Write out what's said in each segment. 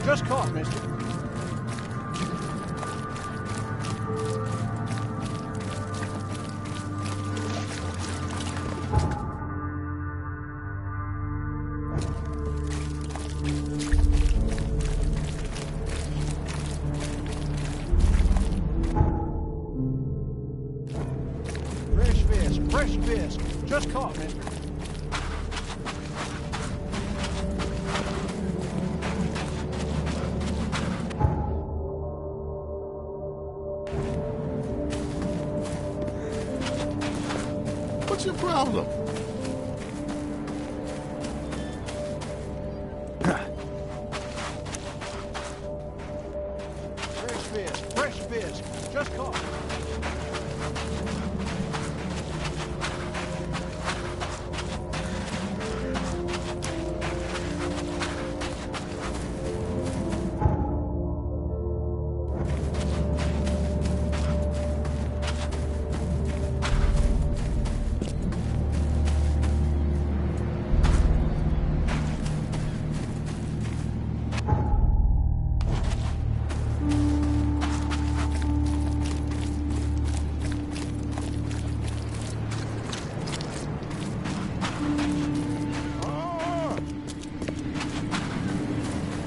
Just caught, mister. Fresh fish. Just caught, mister. What's your problem? Fresh fish. Just caught.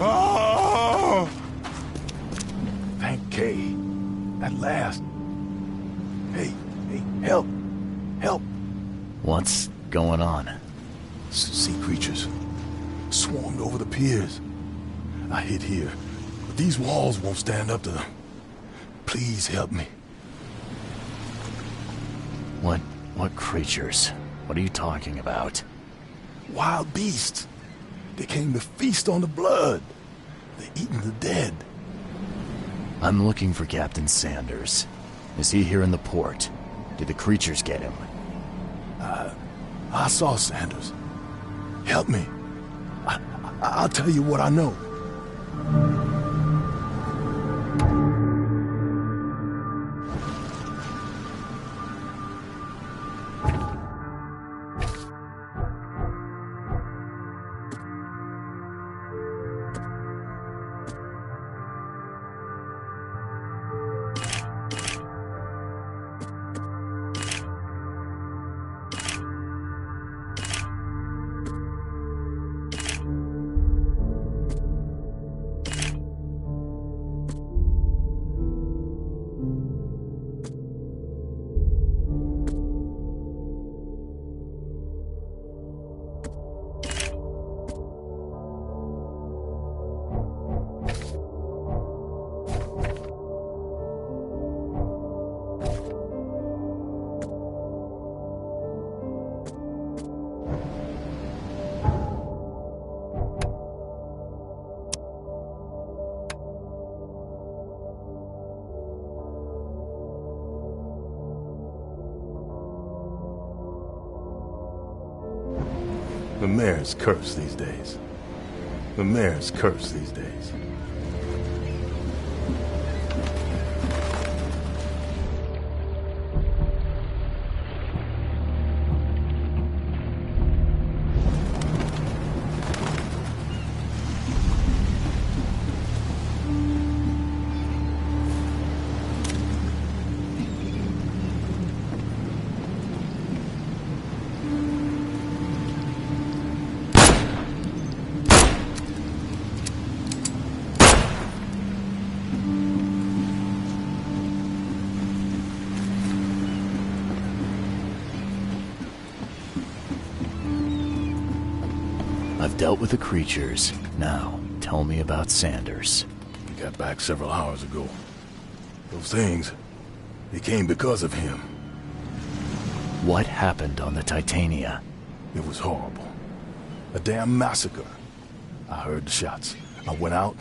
Oh! Thank Kay. At last. Hey, help. Help. What's going on? Sea creatures. Swarmed over the piers. I hid here, but these walls won't stand up to them. Please help me. What creatures? What are you talking about? Wild beasts. They came to feast on the blood. They're eating the dead. I'm looking for Captain Sanders. Is he here in the port? Did the creatures get him? I saw Sanders. Help me. I'll tell you what I know. The mayor's cursed these days. The mayor's cursed these days. I've dealt with the creatures. Now, tell me about Sanders. He got back several hours ago. Those things, they came because of him. What happened on the Titania? It was horrible. A damn massacre. I heard the shots. I went out.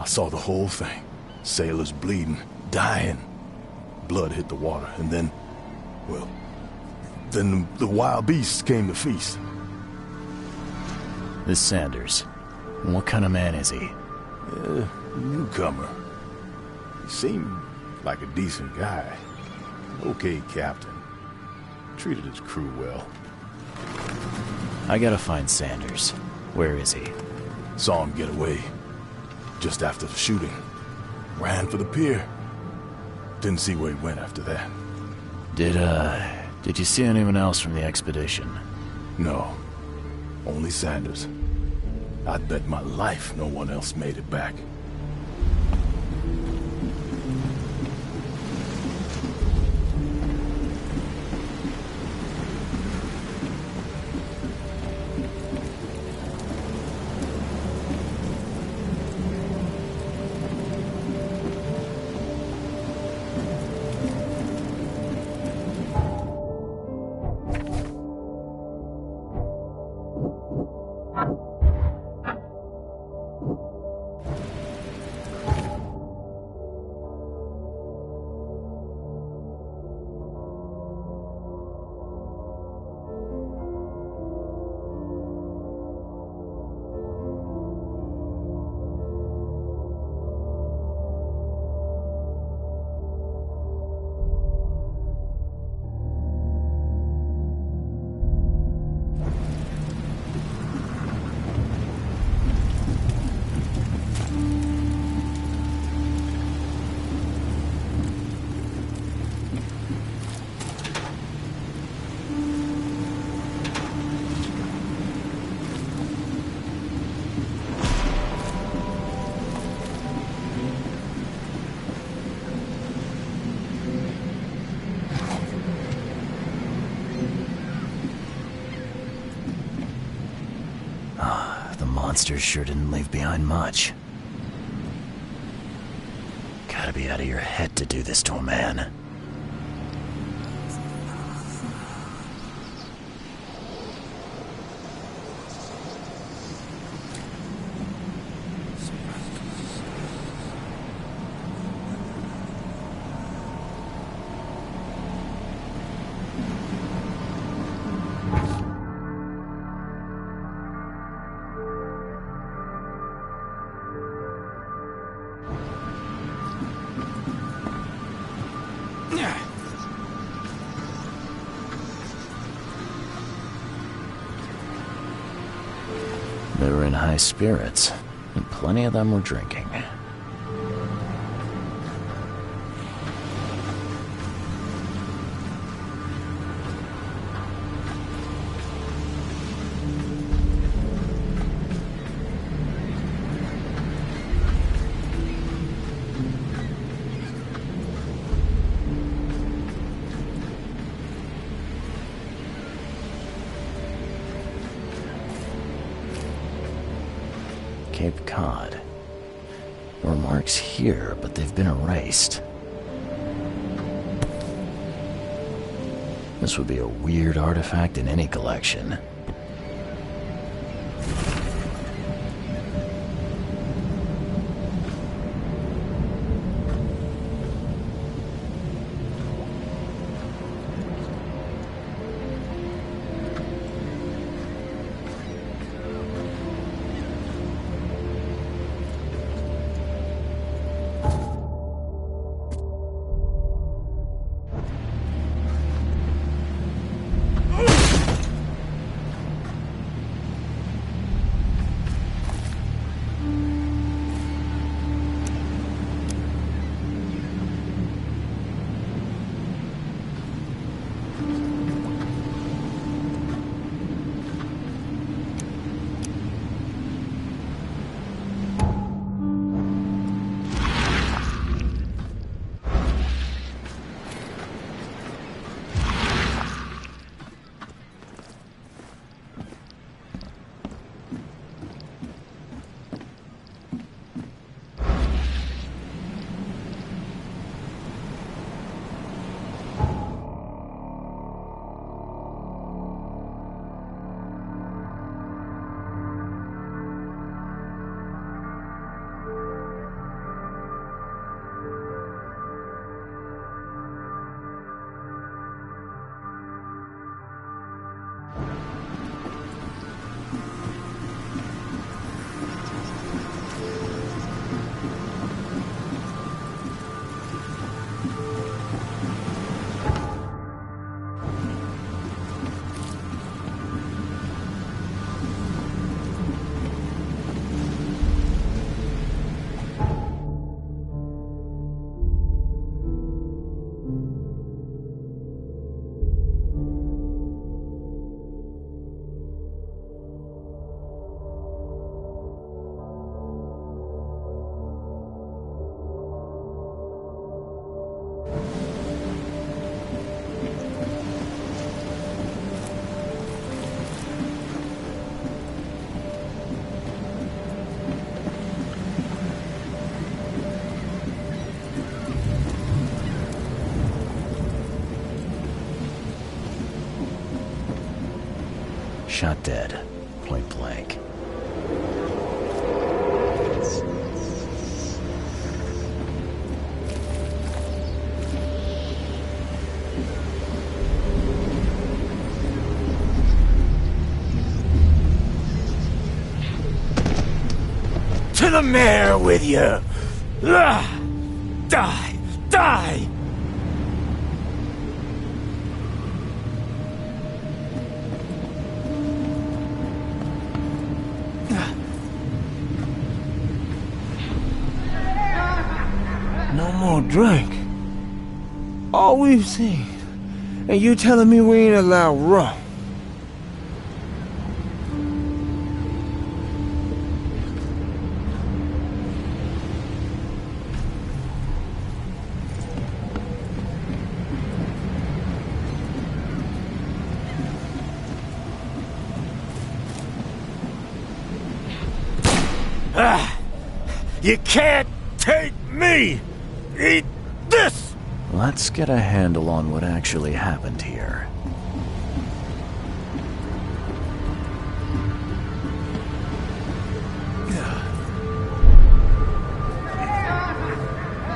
I saw the whole thing. Sailors bleeding, dying. Blood hit the water, and then, well, then the wild beasts came to feast. This Sanders, what kind of man is he? Newcomer. He seemed like a decent guy. Okay, Captain. Treated his crew well. I gotta find Sanders. Where is he? Saw him get away. just after the shooting. Ran for the pier. Didn't see where he went after that. Did you see anyone else from the expedition? No. Only Sanders. I'd bet my life no one else made it back. Monsters sure didn't leave behind much. Gotta be out of your head to do this to a man. They were in high spirits, and plenty of them were drinking. Cape Cod. There were marks here, but they've been erased. This would be a weird artifact in any collection. Shot dead. Point blank. To the mayor with you! Die! Die! No more drink. All we've seen. And you telling me we ain't allowed rum? You can't take me! Eat this! Let's get a handle on what actually happened here.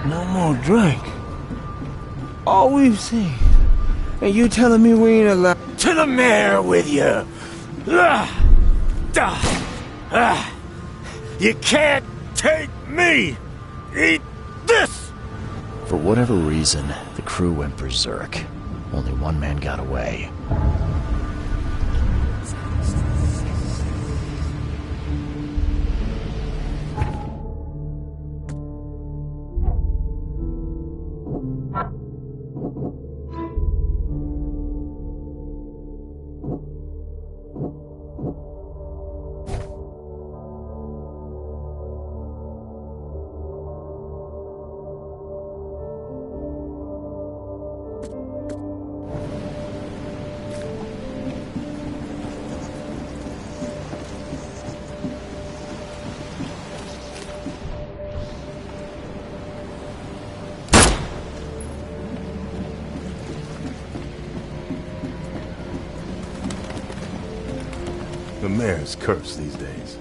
No more drink. All we've seen. And you telling me we ain't allowed... To the mayor with you! You can't take me! Eat this! For whatever reason, the crew went berserk. Only one man got away. The mayor's cursed these days.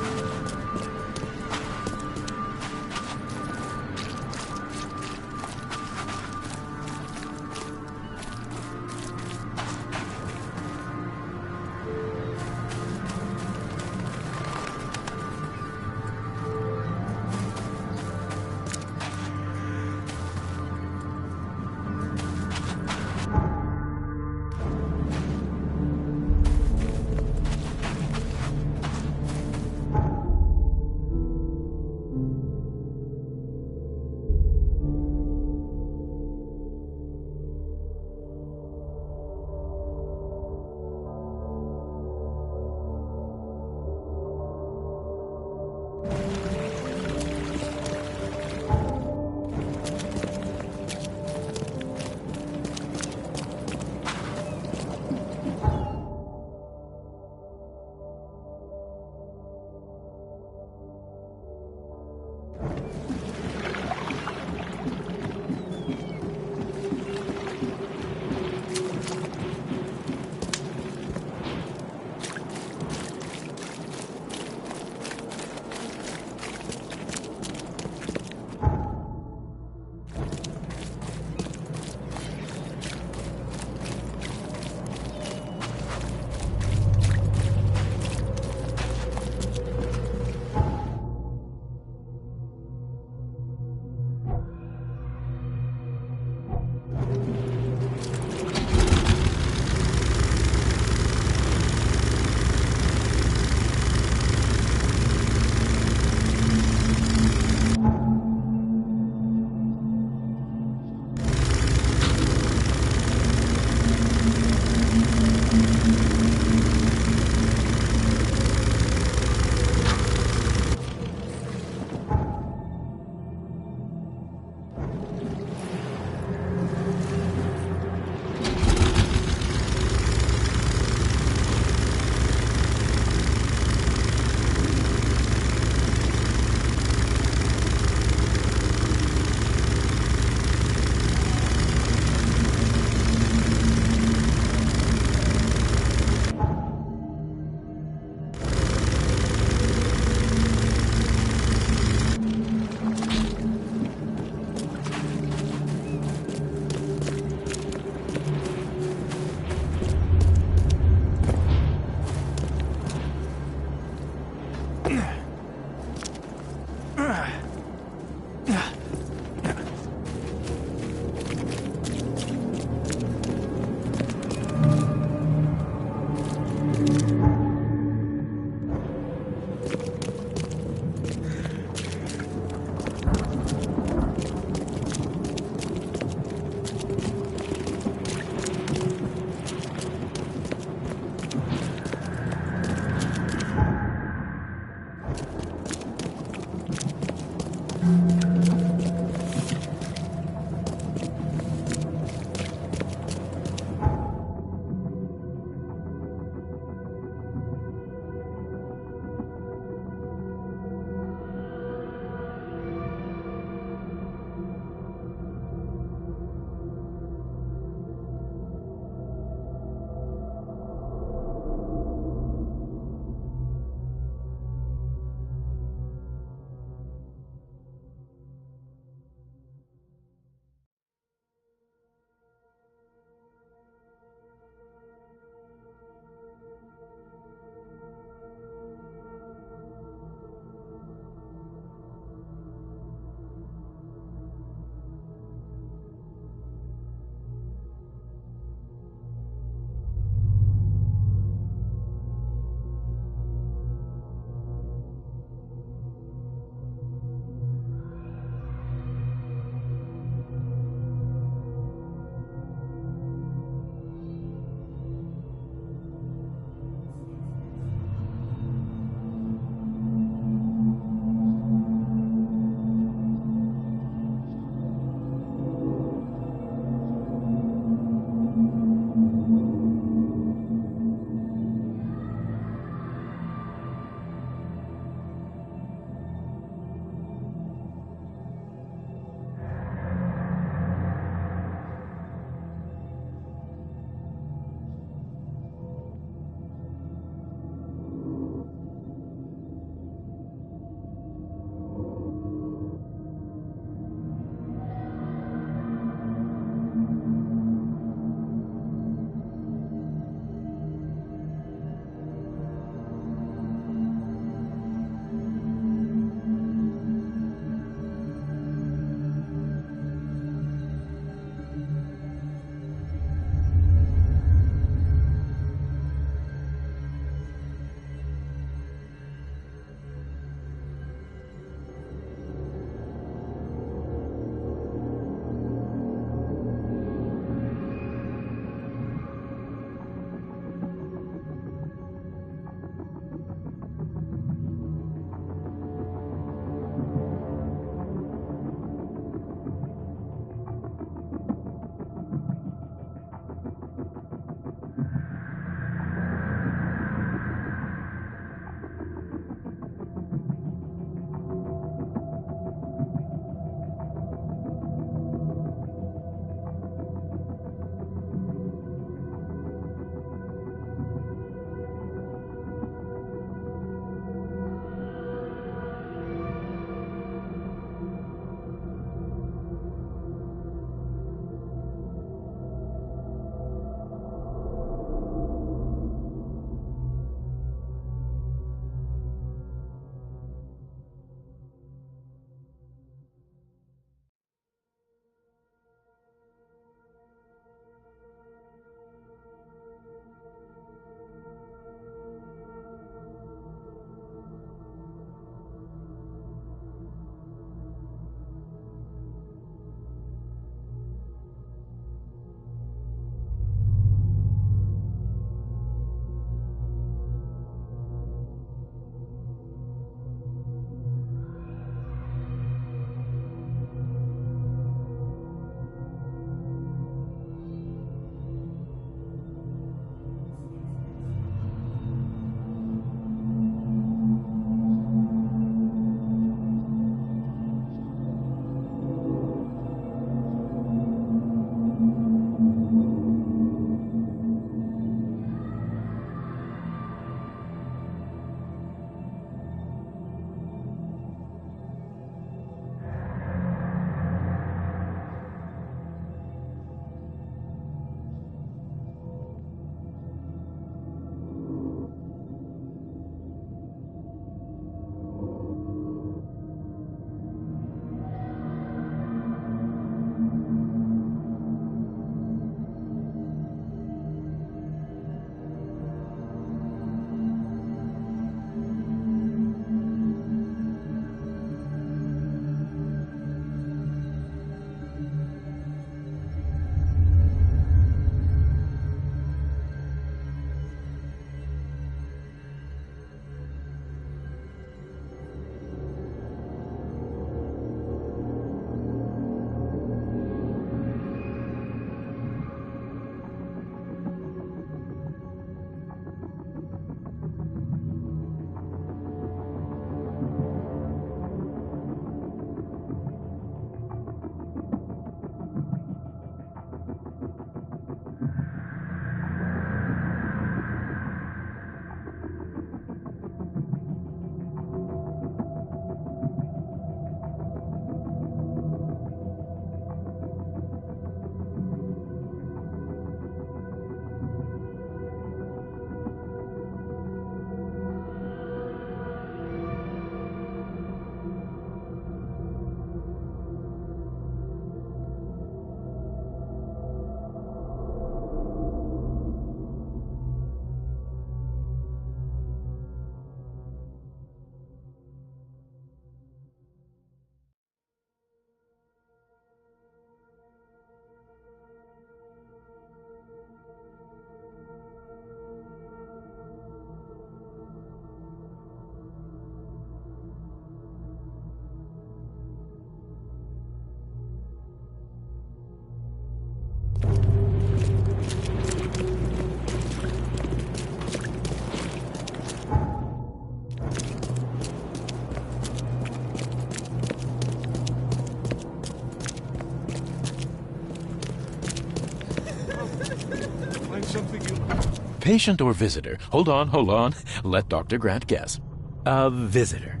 Patient or visitor? Hold on. Let Dr. Grant guess. A visitor.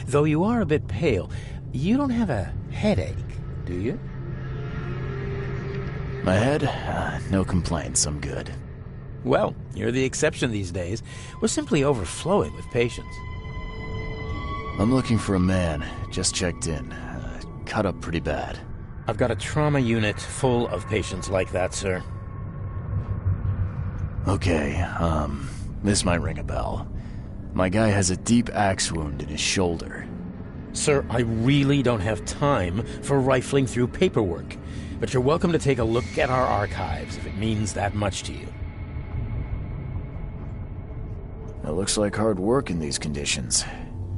Though you are a bit pale, you don't have a headache, do you? My head? No complaints, I'm good. Well, you're the exception these days. We're simply overflowing with patients. I'm looking for a man. Just checked in. Cut up pretty bad. I've got a trauma unit full of patients like that, sir. Okay, this might ring a bell. My guy has a deep axe wound in his shoulder. Sir, I really don't have time for rifling through paperwork, but you're welcome to take a look at our archives if it means that much to you. It looks like hard work in these conditions.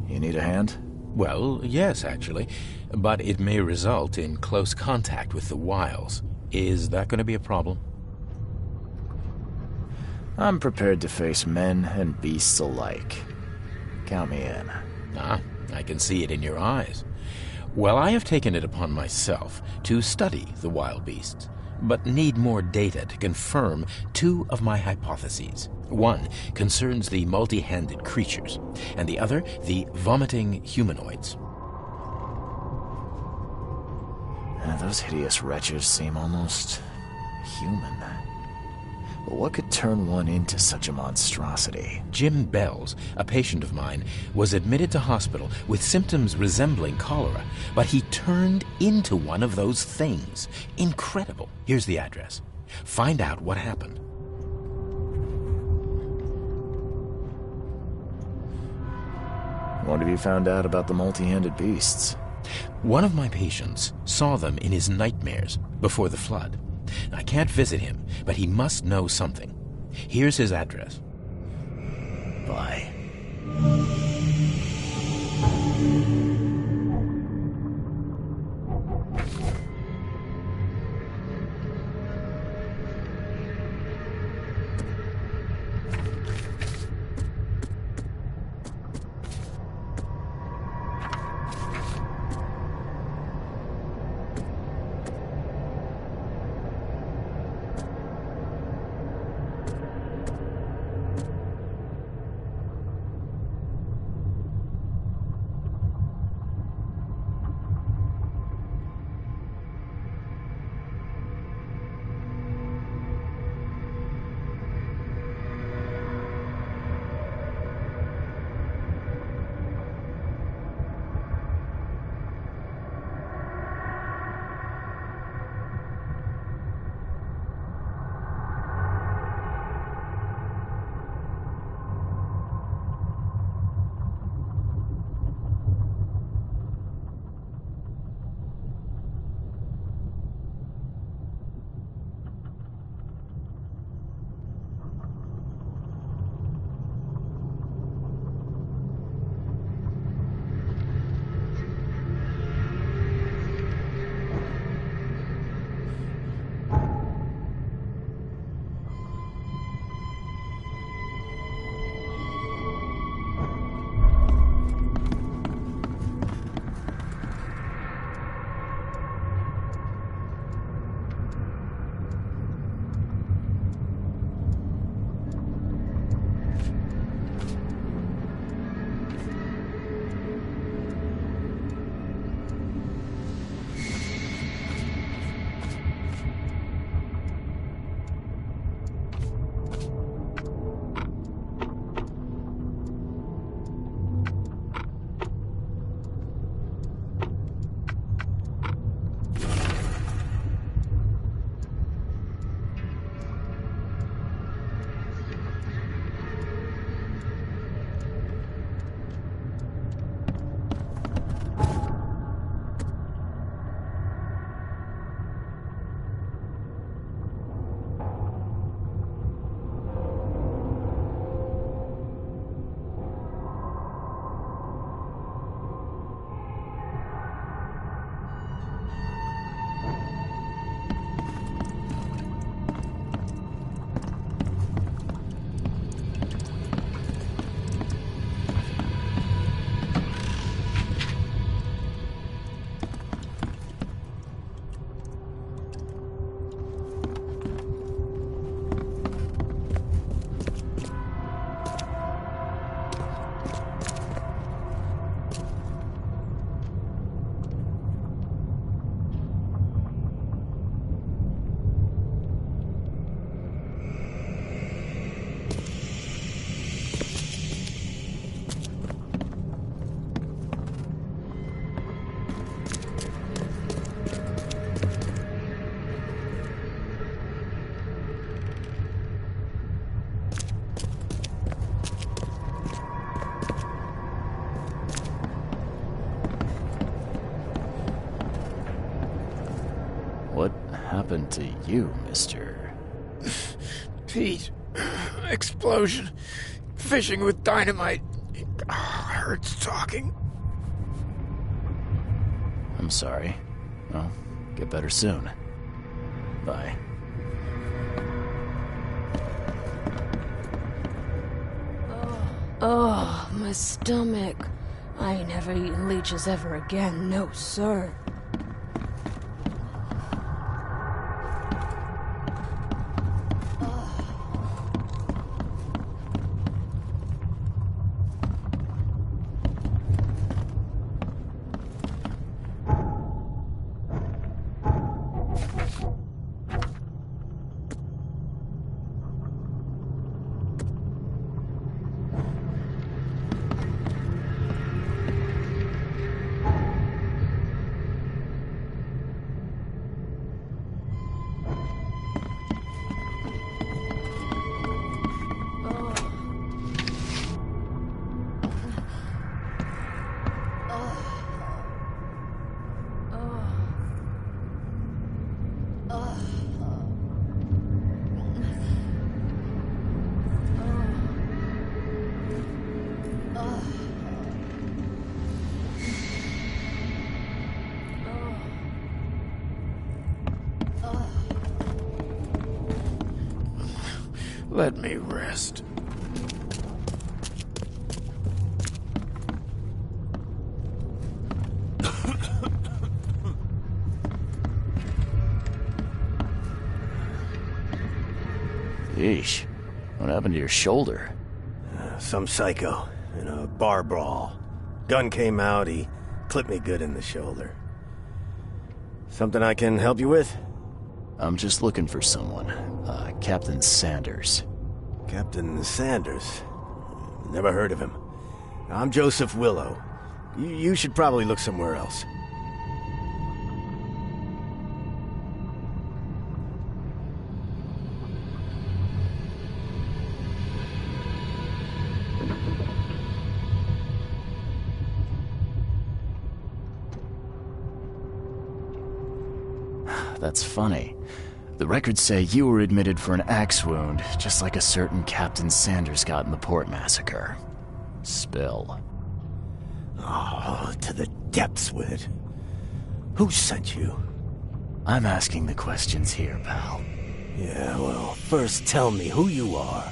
You need a hand? Well, yes, actually, but it may result in close contact with the wiles. Is that going to be a problem? I'm prepared to face men and beasts alike. Count me in. Ah, I can see it in your eyes. Well, I have taken it upon myself to study the wild beasts, but need more data to confirm two of my hypotheses. One concerns the multi-handed creatures, and the other the vomiting humanoids. Those hideous wretches seem almost human. But what could turn one into such a monstrosity? Jim Bells, a patient of mine, was admitted to hospital with symptoms resembling cholera, but he turned into one of those things. Incredible. Here's the address. Find out what happened. What have you found out about the multi-handed beasts? One of my patients saw them in his nightmares before the flood. I can't visit him, but he must know something. Here's his address. Bye. happened to you, mister? Pete. Explosion. Fishing with dynamite. Hurts talking. I'm sorry. Well, get better soon. Bye. Oh, my stomach. I ain't never eaten leeches ever again, no sir. Let me rest. Yeesh. What happened to your shoulder? Some psycho in a bar brawl. Gun came out, he clipped me good in the shoulder. Something I can help you with? I'm just looking for someone. Captain Sanders. Captain Sanders? Never heard of him. I'm Joseph Willow. You should probably look somewhere else. That's funny. The records say you were admitted for an axe wound, just like a certain Captain Sanders got in the port massacre. Spill. Oh, to the depths with it. Who sent you? I'm asking the questions here, pal. Yeah, well, first tell me who you are.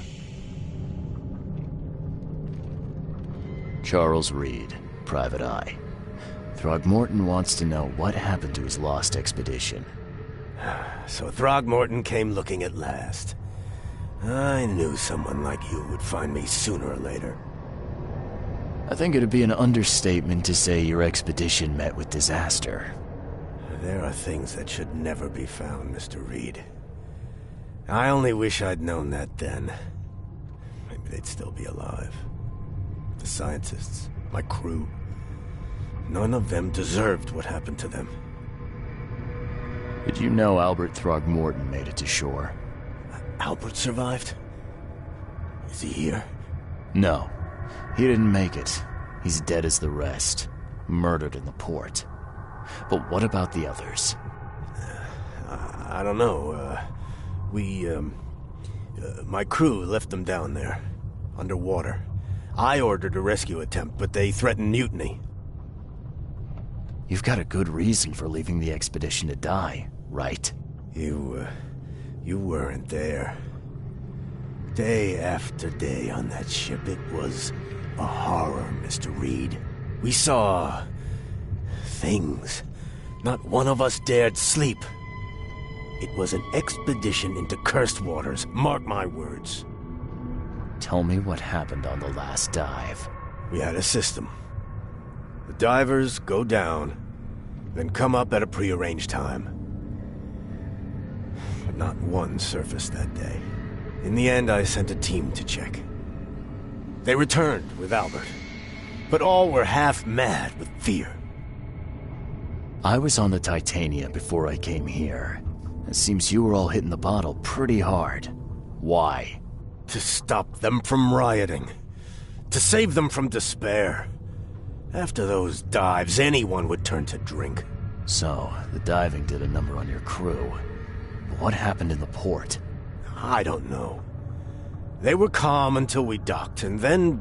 Charles Reed, Private Eye. Throgmorton wants to know what happened to his lost expedition. So Throgmorton came looking at last. I knew someone like you would find me sooner or later. I think it'd be an understatement to say your expedition met with disaster. There are things that should never be found, Mr. Reed. I only wish I'd known that then. Maybe they'd still be alive. The scientists, my crew. None of them deserved what happened to them. Did you know Albert Throgmorton made it to shore? Albert survived? Is he here? No. He didn't make it. He's dead as the rest. Murdered in the port. But what about the others? I don't know. My crew left them down there, underwater. I ordered a rescue attempt, but they threatened mutiny. You've got a good reason for leaving the expedition to die, right? You weren't there. Day after day on that ship, it was a horror, Mr. Reed. We saw things. Not one of us dared sleep. It was an expedition into cursed waters, mark my words. Tell me what happened on the last dive. We had a system. The divers go down, then come up at a prearranged time. But not one surfaced that day. In the end, I sent a team to check. They returned with Albert, but all were half mad with fear. I was on the Titania before I came here. It seems you were all hitting the bottle pretty hard. Why? To stop them from rioting. To save them from despair. After those dives, anyone would turn to drink. So, the diving did a number on your crew. What happened in the port? I don't know. They were calm until we docked, and then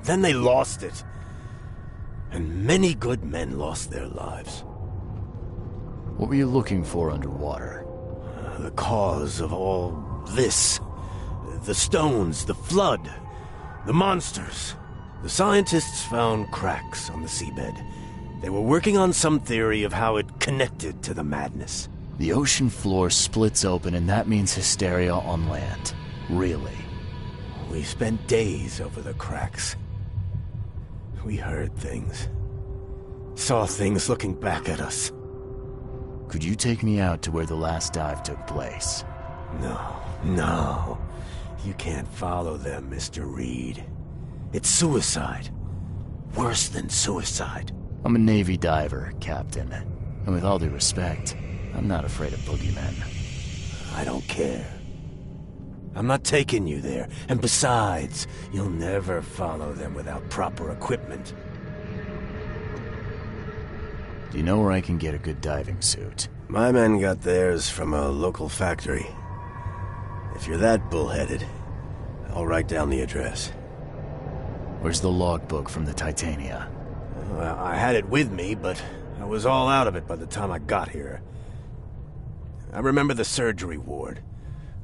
they lost it. And many good men lost their lives. What were you looking for underwater? The cause of all this. The stones, the flood, the monsters. The scientists found cracks on the seabed. They were working on some theory of how it connected to the madness. The ocean floor splits open and that means hysteria on land. Really? We spent days over the cracks. We heard things. Saw things looking back at us. Could you take me out to where the last dive took place? No. You can't follow them, Mr. Reed. It's suicide. Worse than suicide. I'm a Navy diver, Captain. And with all due respect, I'm not afraid of boogeymen. I don't care. I'm not taking you there. And besides, you'll never follow them without proper equipment. Do you know where I can get a good diving suit? My men got theirs from a local factory. If you're that bullheaded, I'll write down the address. Where's the logbook from the Titania? Well, I had it with me, but I was all out of it by the time I got here. I remember the surgery ward.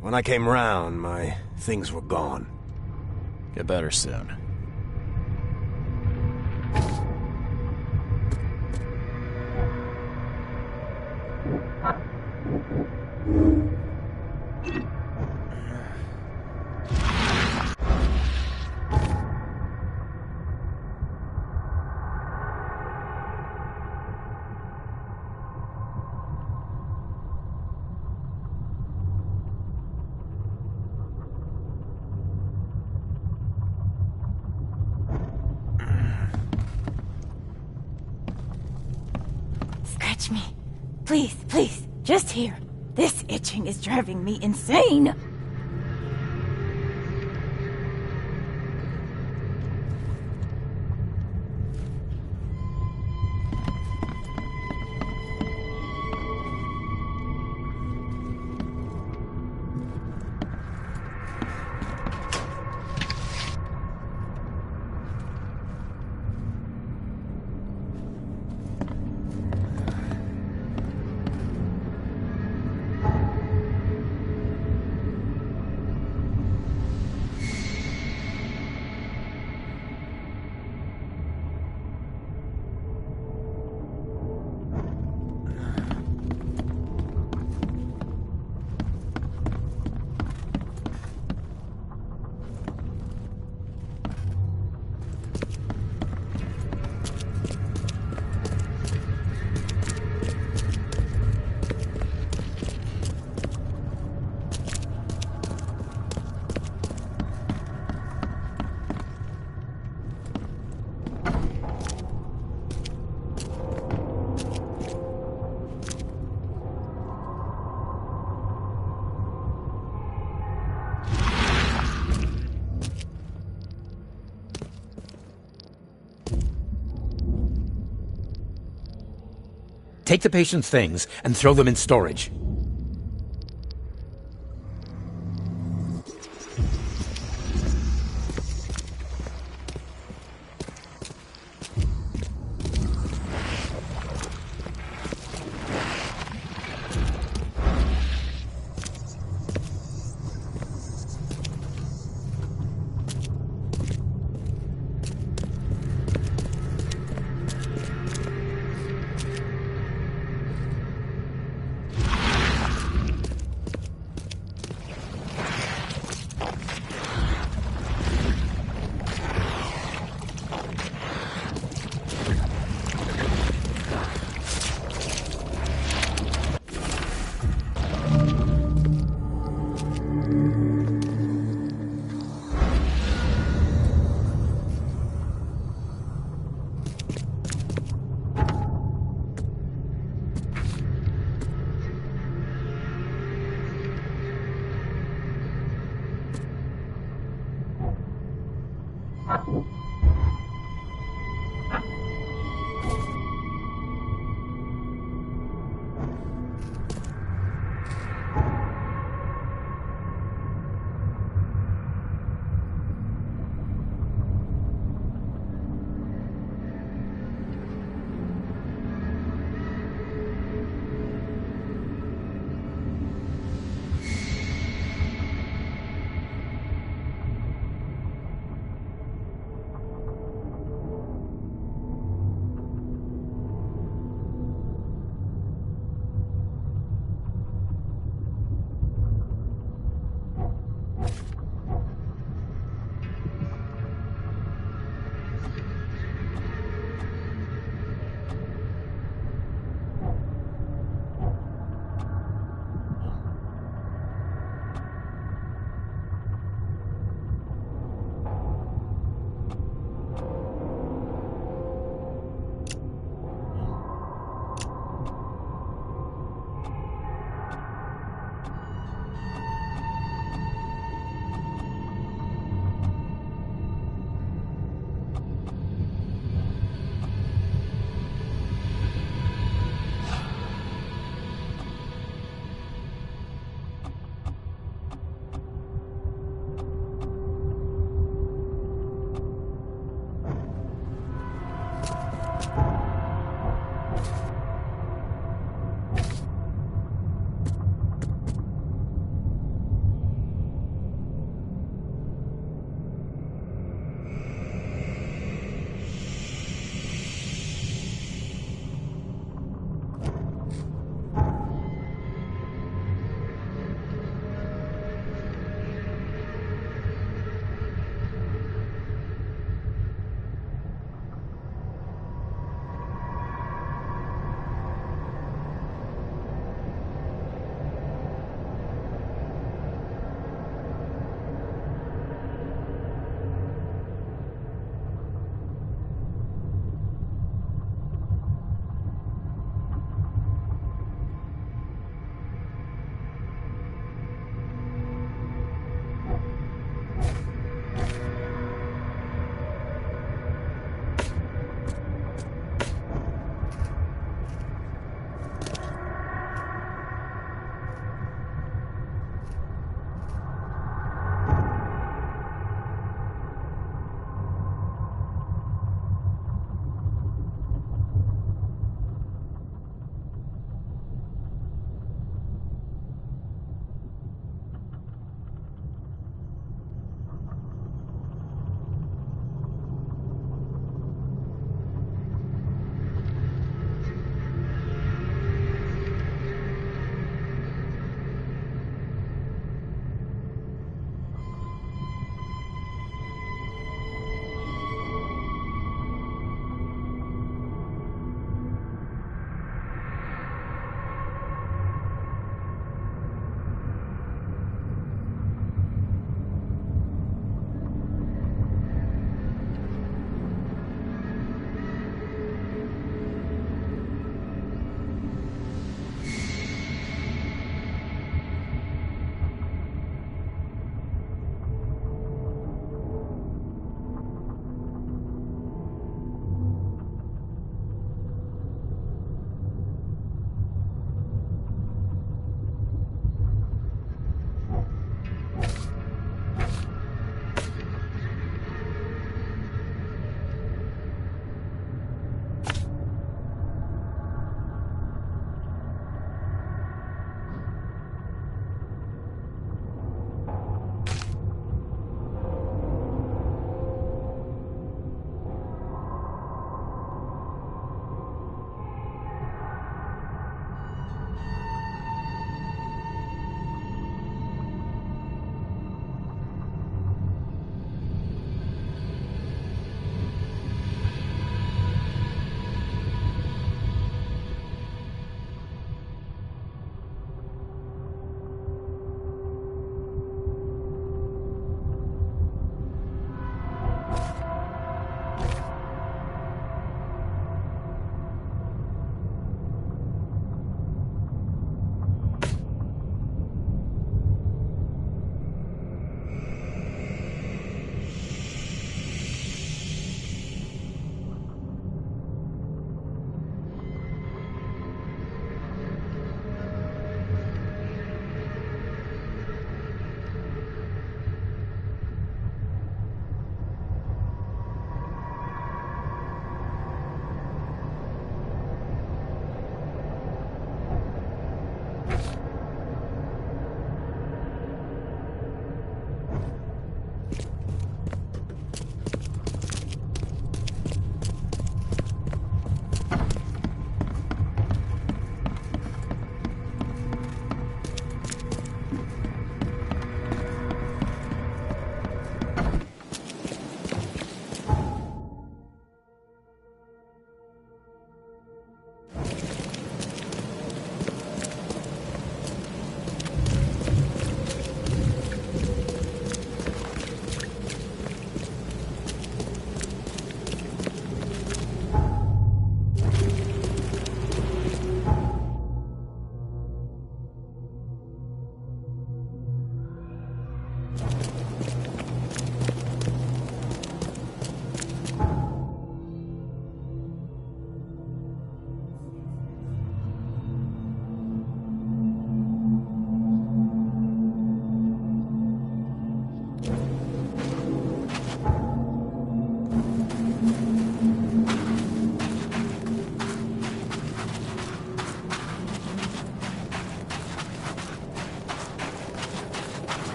When I came round, my things were gone. Get better soon. Scratch me. Please, please, just here. This itching is driving me insane. Take the patient's things and throw them in storage.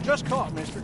Just caught, mister.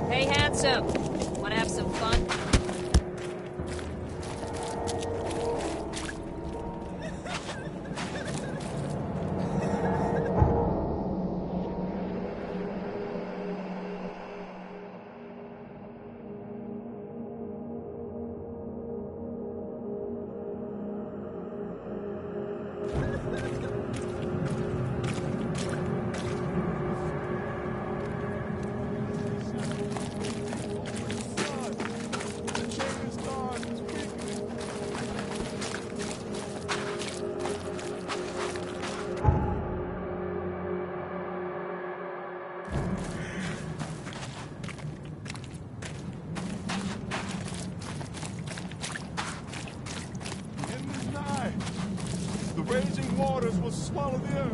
Hey, handsome. Wanna have some fun? The raging waters will swallow the earth.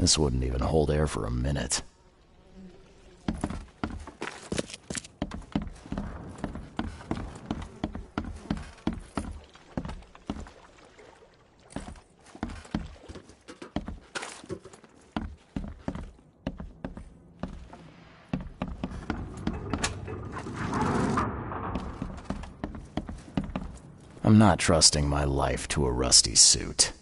This wouldn't even hold air for a minute. I'm not trusting my life to a rusty suit.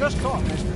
Just caught, mister.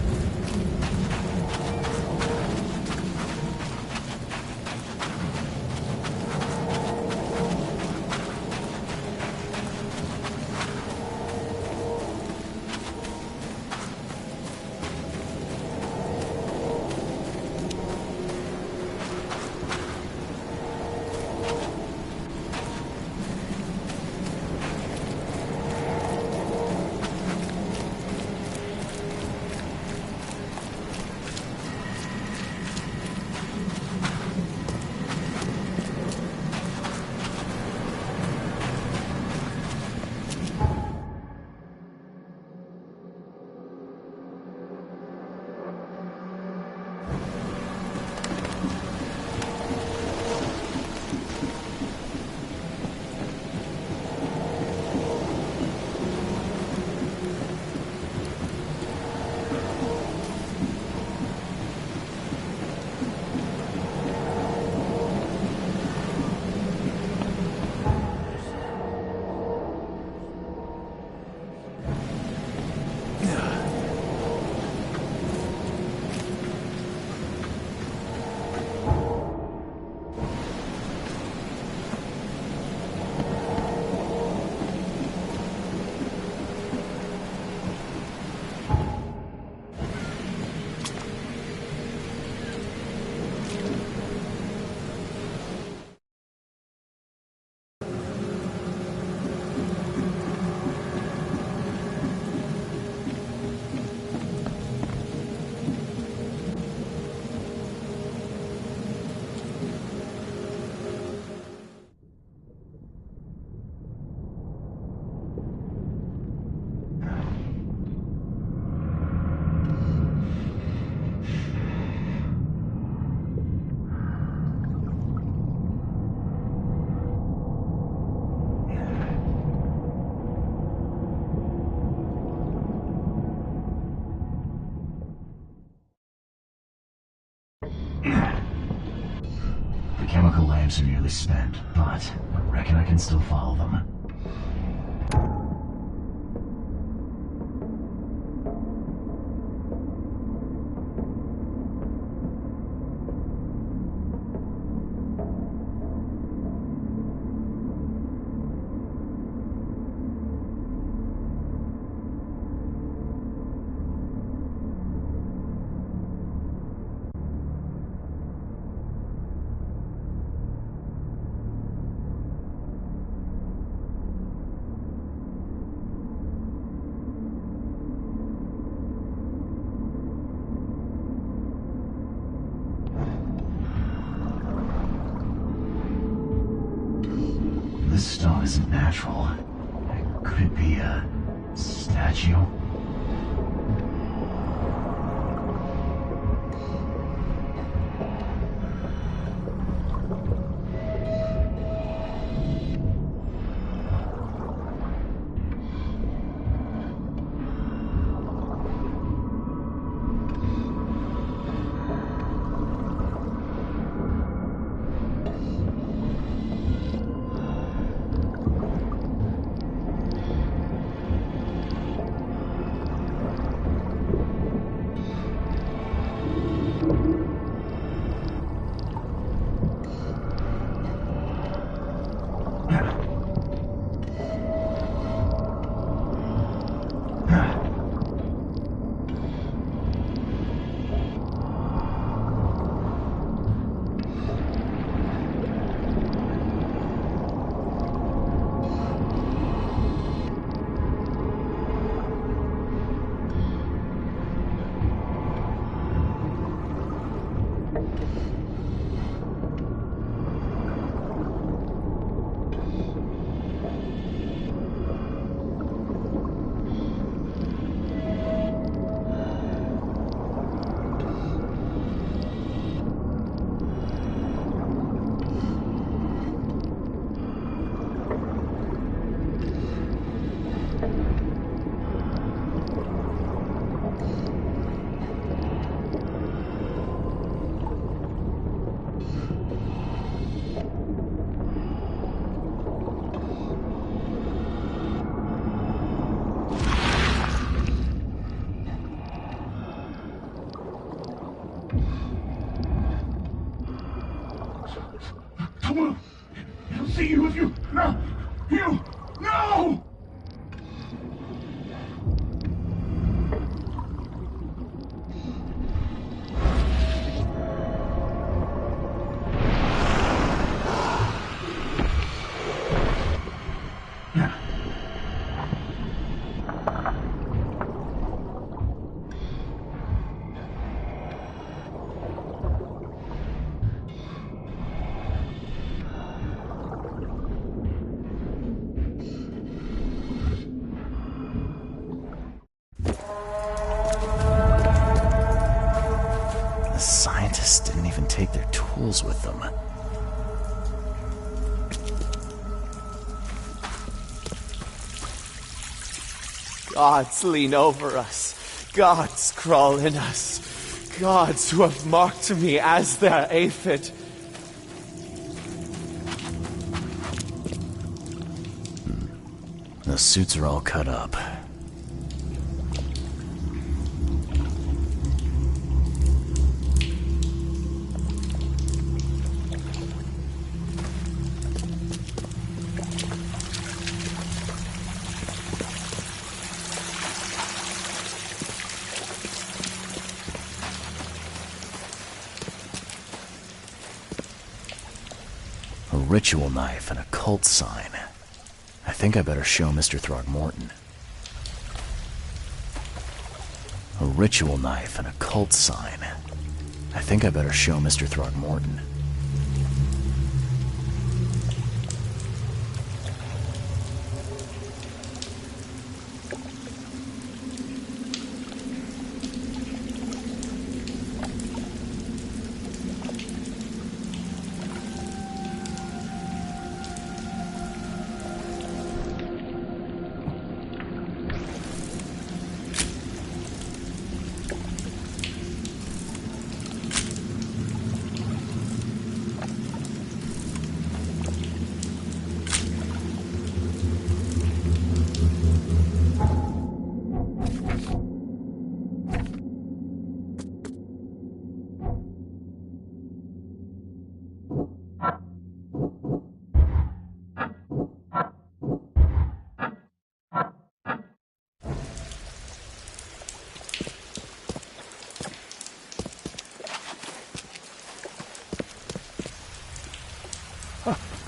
The chemical lamps are nearly spent, but I reckon I can still follow them. This stone isn't natural. Could it be a statue? Come on! He'll see you if you... No! You! No! The scientists didn't even take their tools with them. Gods lean over us. Gods crawl in us. Gods who have marked me as their aphid. The suits are all cut up. A ritual knife and a cult sign. I think I better show Mr. Throgmorton. A ritual knife and a cult sign. I think I better show Mr. Throgmorton.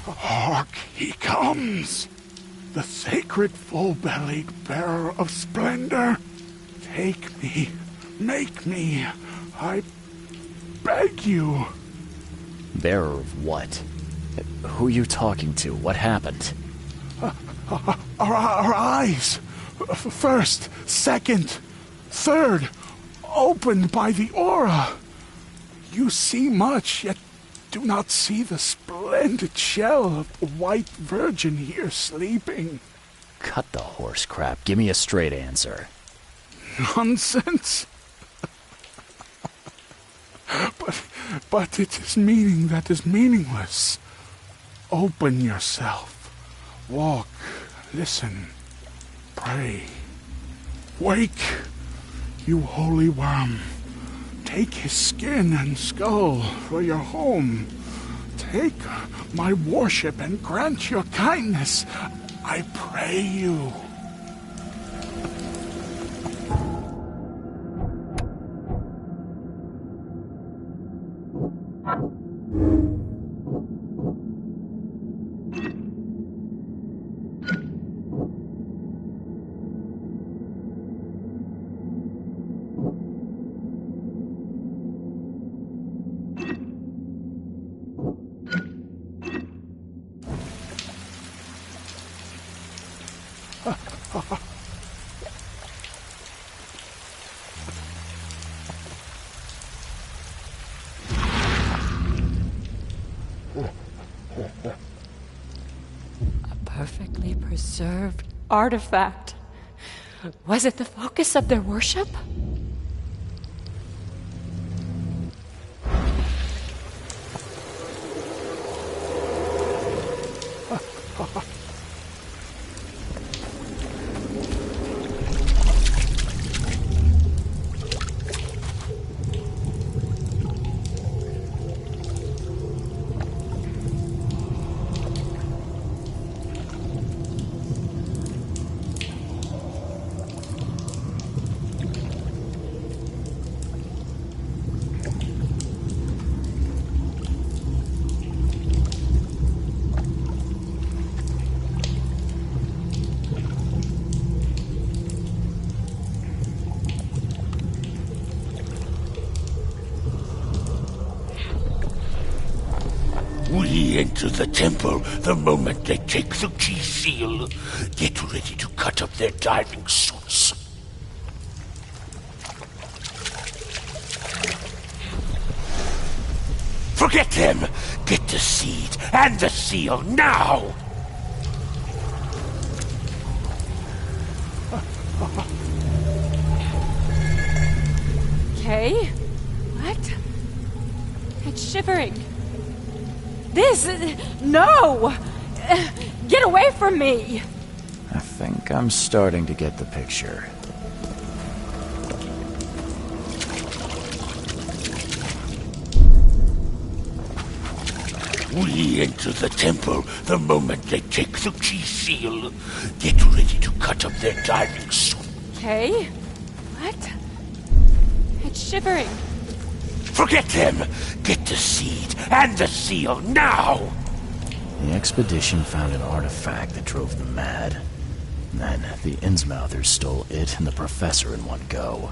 Hark, he comes! The sacred full-bellied bearer of splendor. Take me, make me, I beg you. Bearer of what? Who are you talking to? What happened? Our eyes, first, second, third, opened by the aura. You see much, yet do not see the splendid shell of the white virgin here sleeping. Cut the horse crap. Give me a straight answer. Nonsense. But it is meaning that is meaningless. Open yourself. Walk, listen, pray. Wake, you holy worm. Take his skin and skull for your home. Take my worship and grant your kindness, I pray you. A perfectly preserved artifact. Was it the focus of their worship? We enter the temple the moment they take the key seal. Get ready to cut up their diving suits. Forget them! Get the seed and the seal now! Okay. What? It's shivering. This... No! Get away from me! I think I'm starting to get the picture. We enter the temple the moment they take the key seal. Get ready to cut up their diving suit. Okay. What? It's shivering. Forget them! Get the seed and the seal now! The expedition found an artifact that drove them mad. Then the Innsmouthers stole it and the professor in one go.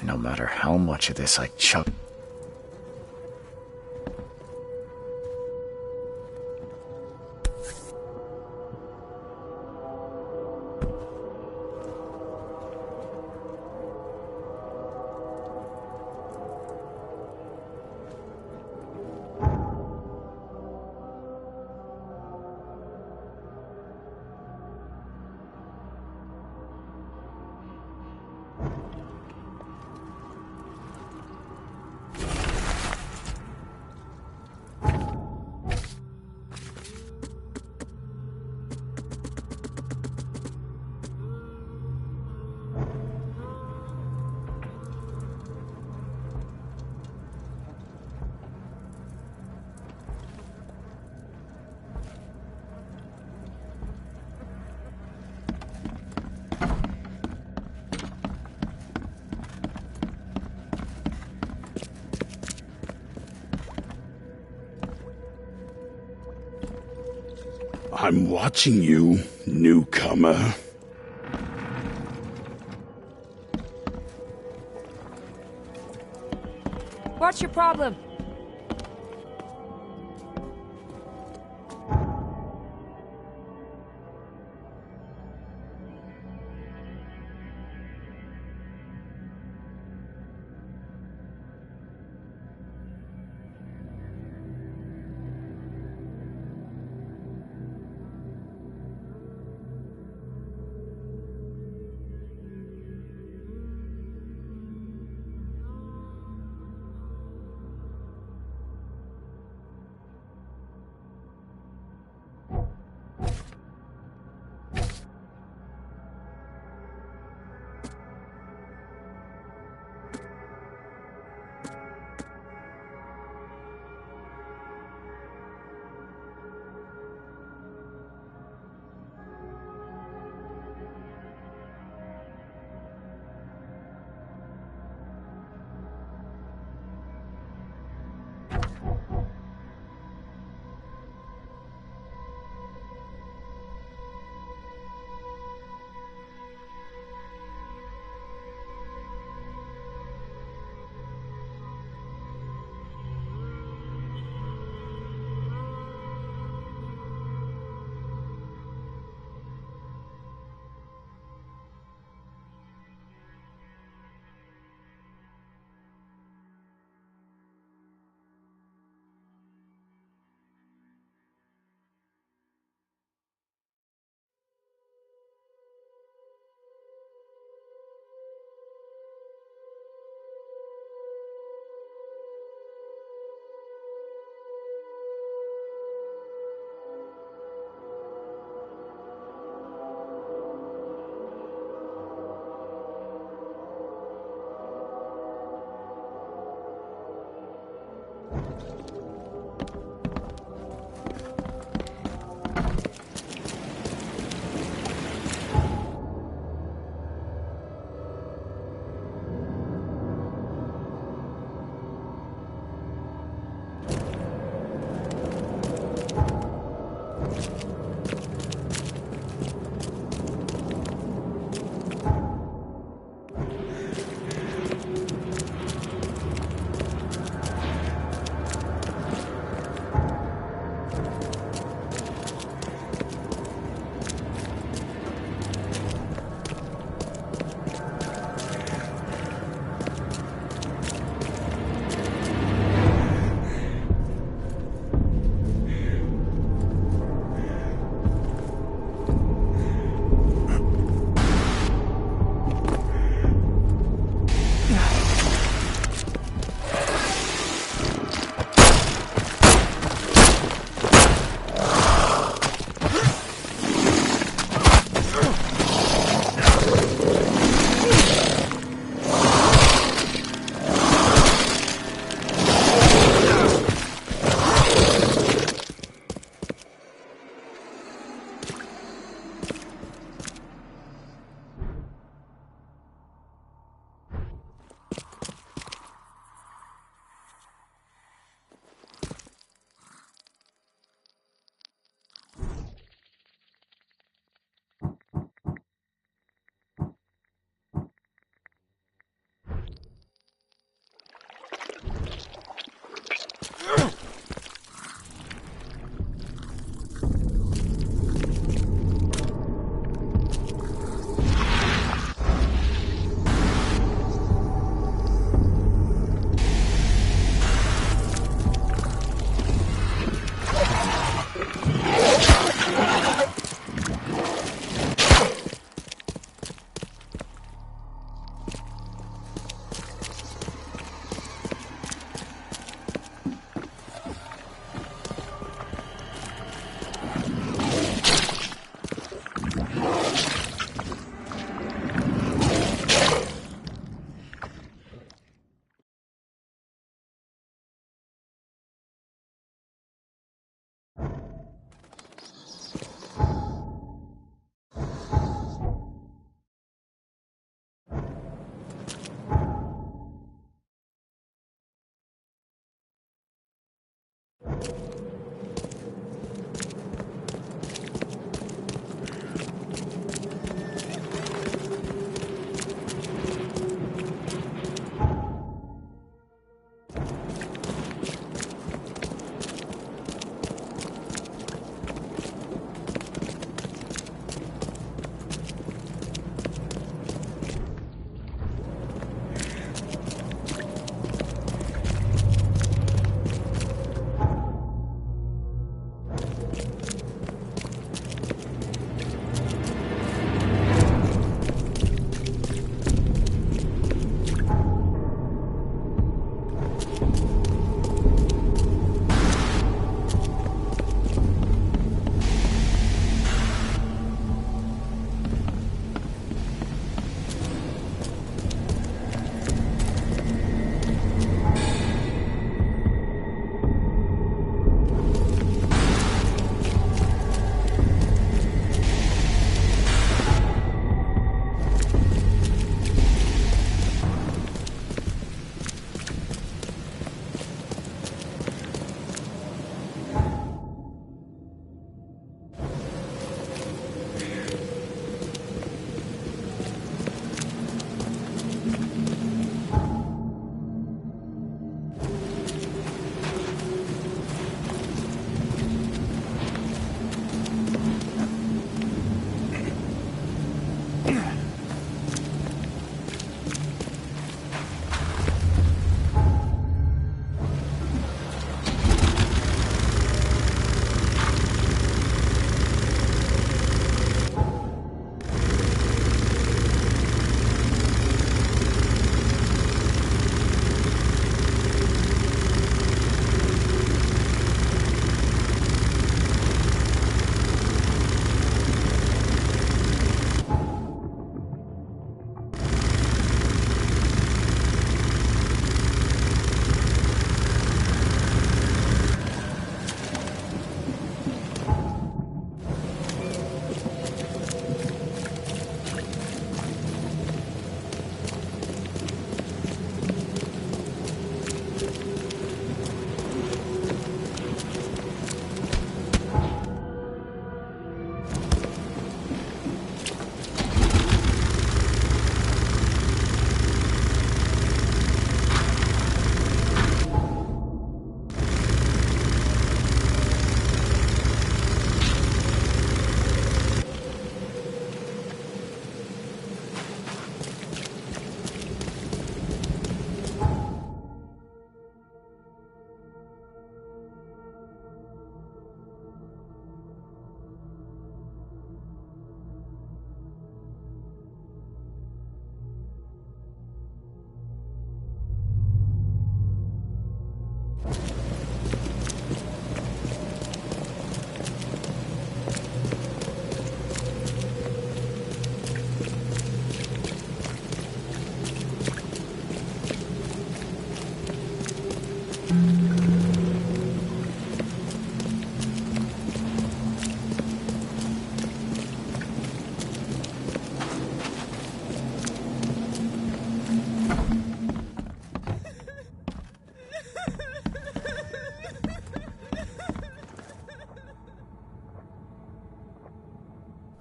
No matter how much of this I chuck... I'm watching you, newcomer. What's your problem?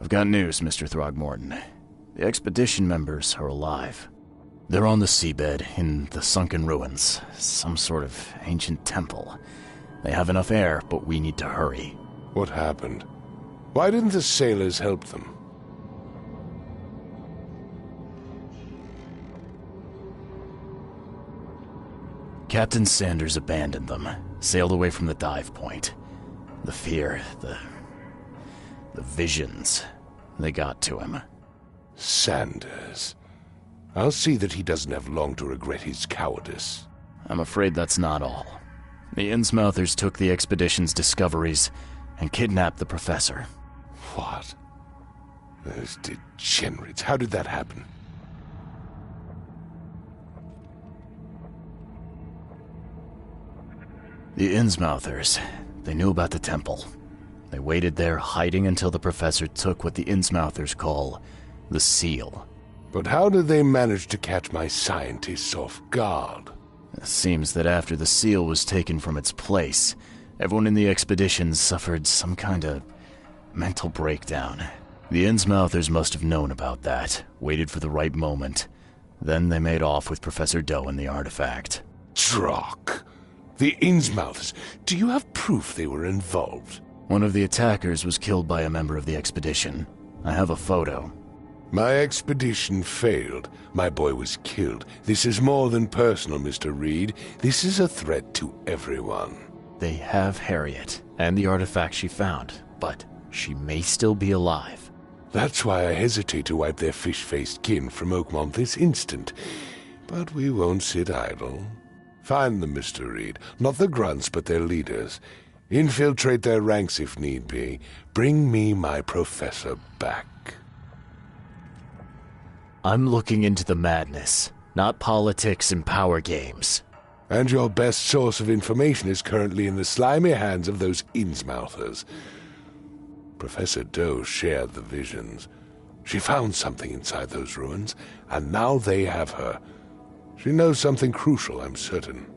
I've got news, Mr. Throgmorton. The expedition members are alive. They're on the seabed in the sunken ruins, some sort of ancient temple. They have enough air, but we need to hurry. What happened? Why didn't the sailors help them? Captain Sanders abandoned them, sailed away from the dive point. The fear, the visions, they got to him. Sanders. I'll see that he doesn't have long to regret his cowardice. I'm afraid that's not all. The Innsmouthers took the expedition's discoveries and kidnapped the professor. What? Those degenerates. How did that happen? The Innsmouthers, they knew about the temple. They waited there, hiding until the professor took what the Innsmouthers call the seal. But how did they manage to catch my scientists off guard? It seems that after the seal was taken from its place, everyone in the expedition suffered some kind of mental breakdown. The Innsmouthers must have known about that, waited for the right moment. Then they made off with Professor Doe and the artifact. Drock! The Innsmouthers! Do you have proof they were involved? One of the attackers was killed by a member of the expedition. I have a photo. My expedition failed. My boy was killed. This is more than personal, Mr. Reed. This is a threat to everyone. They have Harriet, and the artifact she found, but she may still be alive. That's why I hesitate to wipe their fish-faced kin from Oakmont this instant. But we won't sit idle. Find them, Mr. Reed. Not the grunts, but their leaders. Infiltrate their ranks if need be. Bring me my professor back. I'm looking into the madness, not politics and power games. And your best source of information is currently in the slimy hands of those Innsmouthers. Professor Doe shared the visions. She found something inside those ruins, and now they have her. She knows something crucial, I'm certain.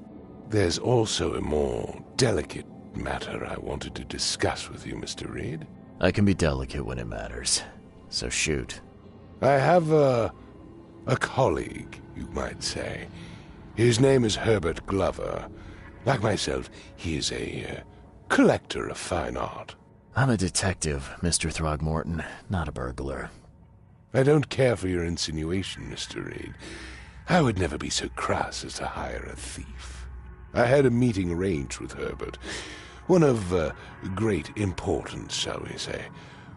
There's also a more delicate matter I wanted to discuss with you, Mr. Reed. I can be delicate when it matters, so shoot. I have a colleague, you might say. His name is Herbert Glover. Like myself, he is a collector of fine art. I'm a detective, Mr. Throgmorton, not a burglar. I don't care for your insinuation, Mr. Reed. I would never be so crass as to hire a thief. I had a meeting arranged with Herbert. One of great importance, shall we say.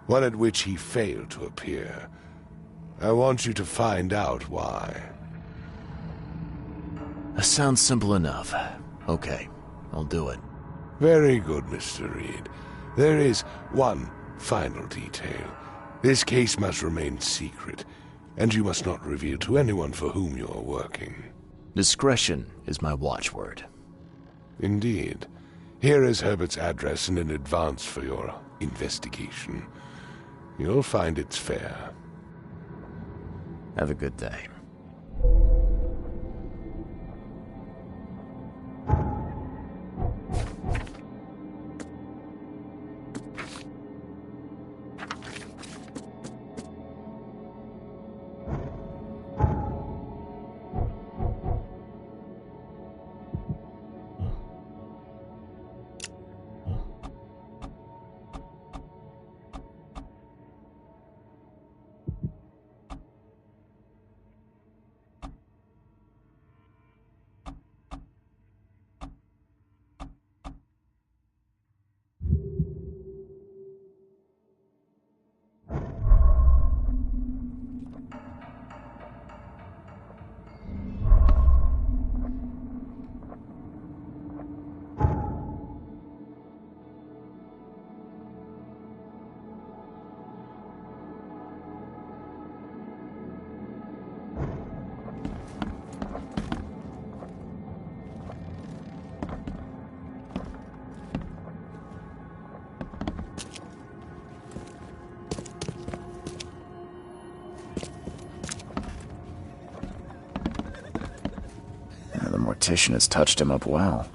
One at which he failed to appear. I want you to find out why. That sounds simple enough. Okay, I'll do it. Very good, Mr. Reed. There is one final detail. This case must remain secret, and you must not reveal to anyone for whom you are working. Discretion is my watchword. Indeed. Here is Herbert's address and an advance for your investigation. You'll find it's fair. Have a good day. The mortician has touched him up well.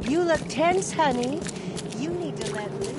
You look tense, honey. You need to let loose.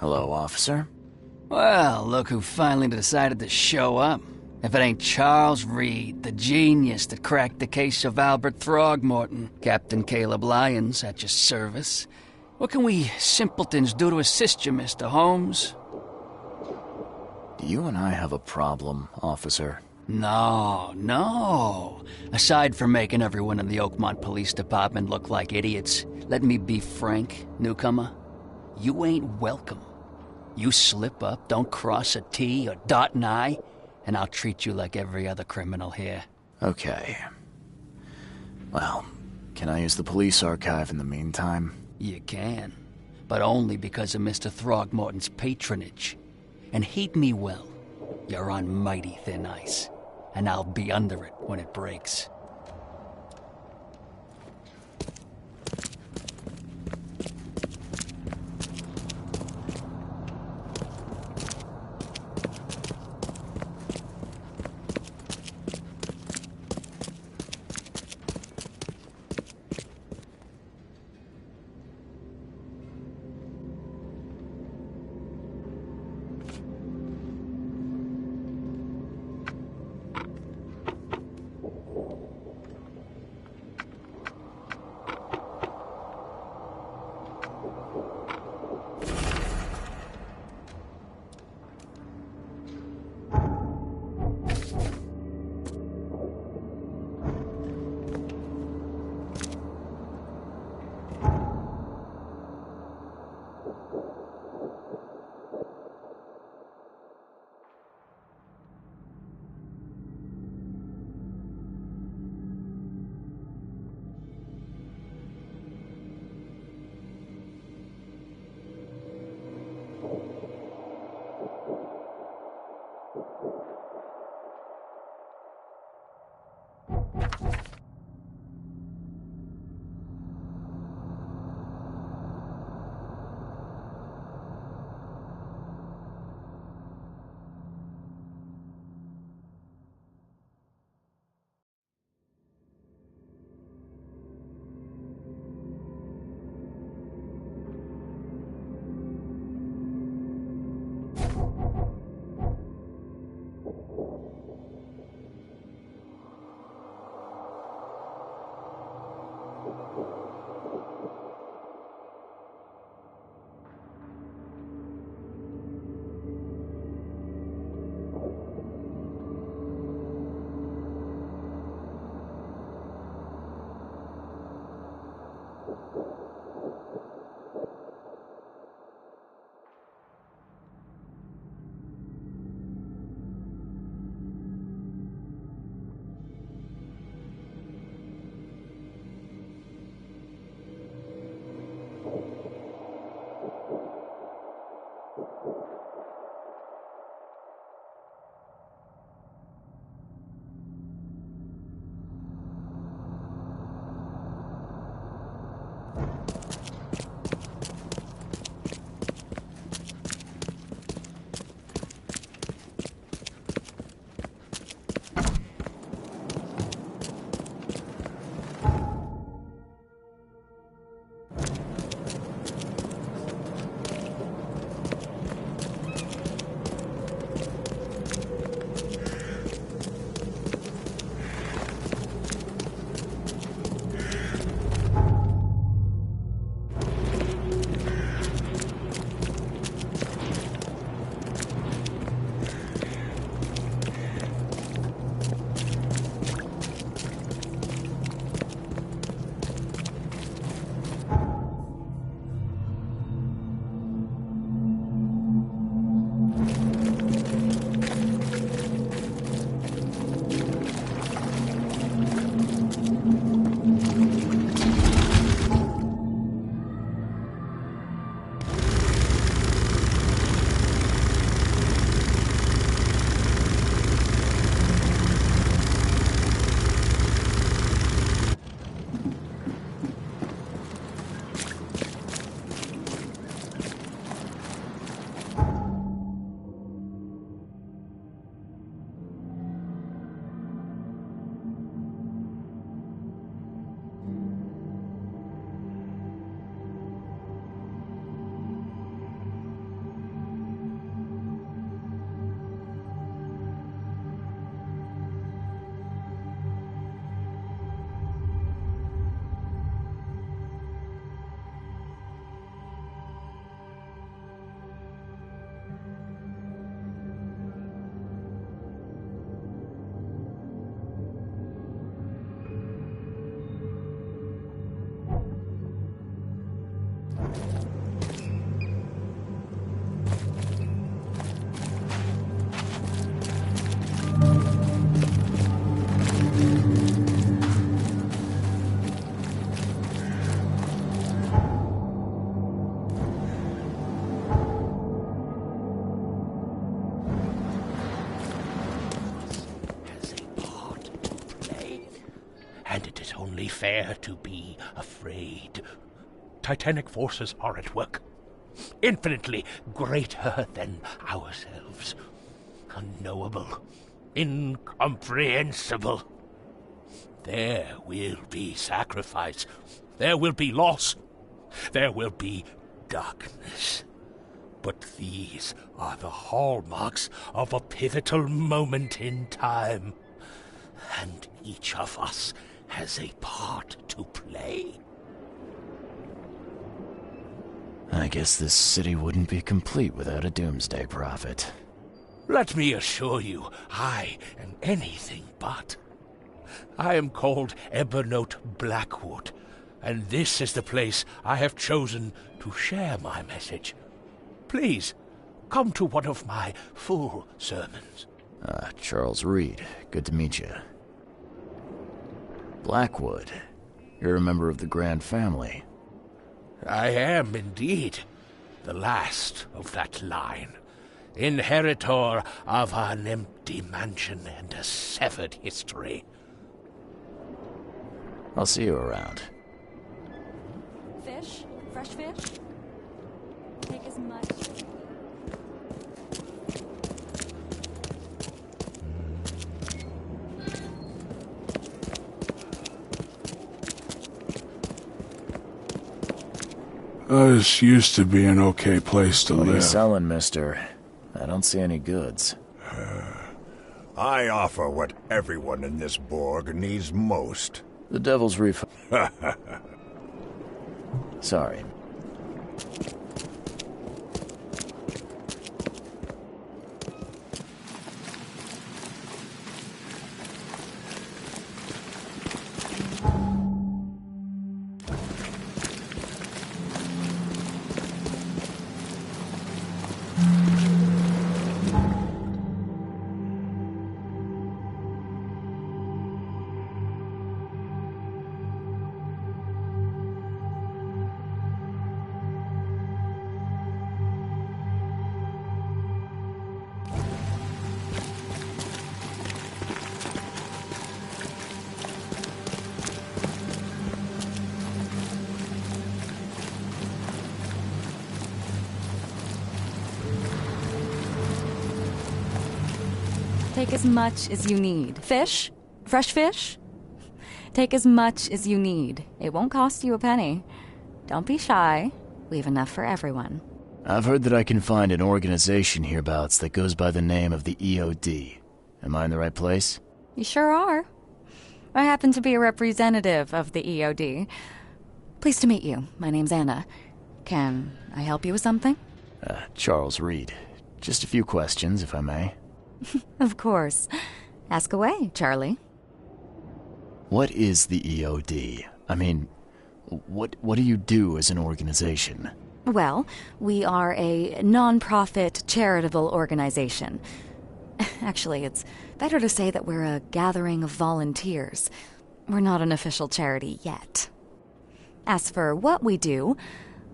Hello, officer. Well, look who finally decided to show up. If it ain't Charles Reed, the genius that cracked the case of Albert Throgmorton. Captain Caleb Lyons at your service. What can we simpletons do to assist you, Mr. Holmes? You and I have a problem, officer. No. Aside from making everyone in the Oakmont Police Department look like idiots, let me be frank, newcomer. You ain't welcome. You slip up, don't cross a T or dot an I, and I'll treat you like every other criminal here. Okay. Well, can I use the police archive in the meantime? You can, but only because of Mr. Throgmorton's patronage. And heed me well, you're on mighty thin ice, and I'll be under it when it breaks. fair to be afraid. Titanic forces are at work, infinitely greater than ourselves. Unknowable, incomprehensible. There will be sacrifice. There will be loss. There will be darkness. But these are the hallmarks of a pivotal moment in time. And each of us has a part to play. I guess this city wouldn't be complete without a doomsday prophet. Let me assure you, I am anything but. I am called Ebenote Blackwood, and this is the place I have chosen to share my message. Please, come to one of my full sermons. Charles Reed. Good to meet you. Blackwood. You're a member of the Grand Family. I am indeed the last of that line. Inheritor of an empty mansion and a severed history. I'll see you around. Fish? Fresh fish? Take as much. This used to be an okay place to What are you live. selling, mister? I don't see any goods. I offer what everyone in this Borg needs most. The Devil's Reef. Sorry. Take as much as you need. Fish? Fresh fish? Take as much as you need. It won't cost you a penny. Don't be shy. We have enough for everyone. I've heard that I can find an organization hereabouts that goes by the name of the EOD. Am I in the right place? You sure are. I happen to be a representative of the EOD. Pleased to meet you. My name's Anna. Can I help you with something? Charles Reed. Just a few questions, if I may. Of course. Ask away, Charlie. What is the EOD? I mean, what do you do as an organization? Well, we are a non-profit charitable organization. Actually, it's better to say that we're a gathering of volunteers. We're not an official charity yet. As for what we do,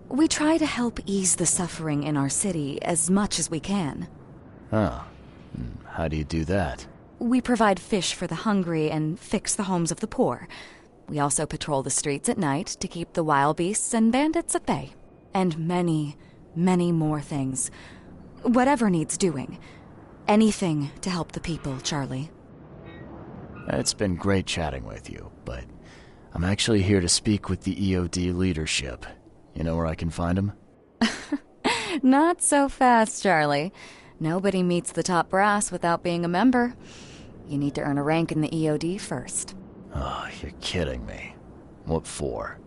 we try to help ease the suffering in our city as much as we can. Oh. How do you do that? We provide fish for the hungry and fix the homes of the poor. We also patrol the streets at night to keep the wild beasts and bandits at bay. And many, many more things. Whatever needs doing. Anything to help the people, Charlie. It's been great chatting with you, but I'm actually here to speak with the EOD leadership. You know where I can find them? Not so fast, Charlie. Nobody meets the top brass without being a member. You need to earn a rank in the EOD first. Oh, you're kidding me. What for?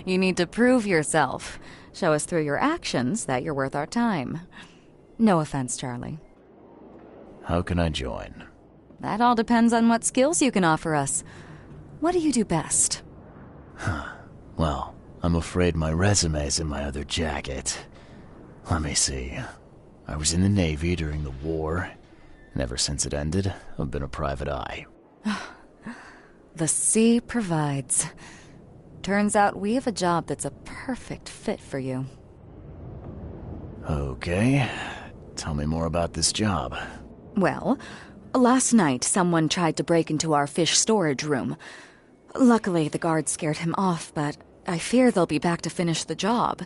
You need to prove yourself. Show us through your actions that you're worth our time. No offense, Charlie. How can I join? That all depends on what skills you can offer us. What do you do best? Well, I'm afraid my resume's in my other jacket. Let me see. I was in the Navy during the war, and ever since it ended, I've been a private eye. The sea provides. Turns out we have a job that's a perfect fit for you. Okay. Tell me more about this job. Well, last night someone tried to break into our fish storage room. Luckily, the guards scared him off, but I fear they'll be back to finish the job.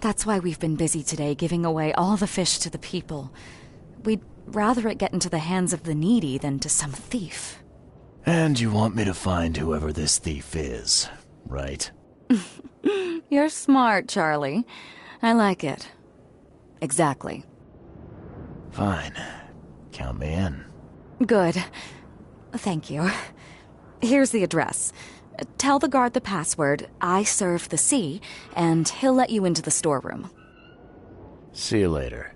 That's why we've been busy today giving away all the fish to the people. We'd rather it get into the hands of the needy than to some thief. And you want me to find whoever this thief is, right? You're smart, Charlie. I like it. Exactly. Fine. Count me in. Good. Thank you. Here's the address. Tell the guard the password, I serve the sea, and he'll let you into the storeroom. See you later.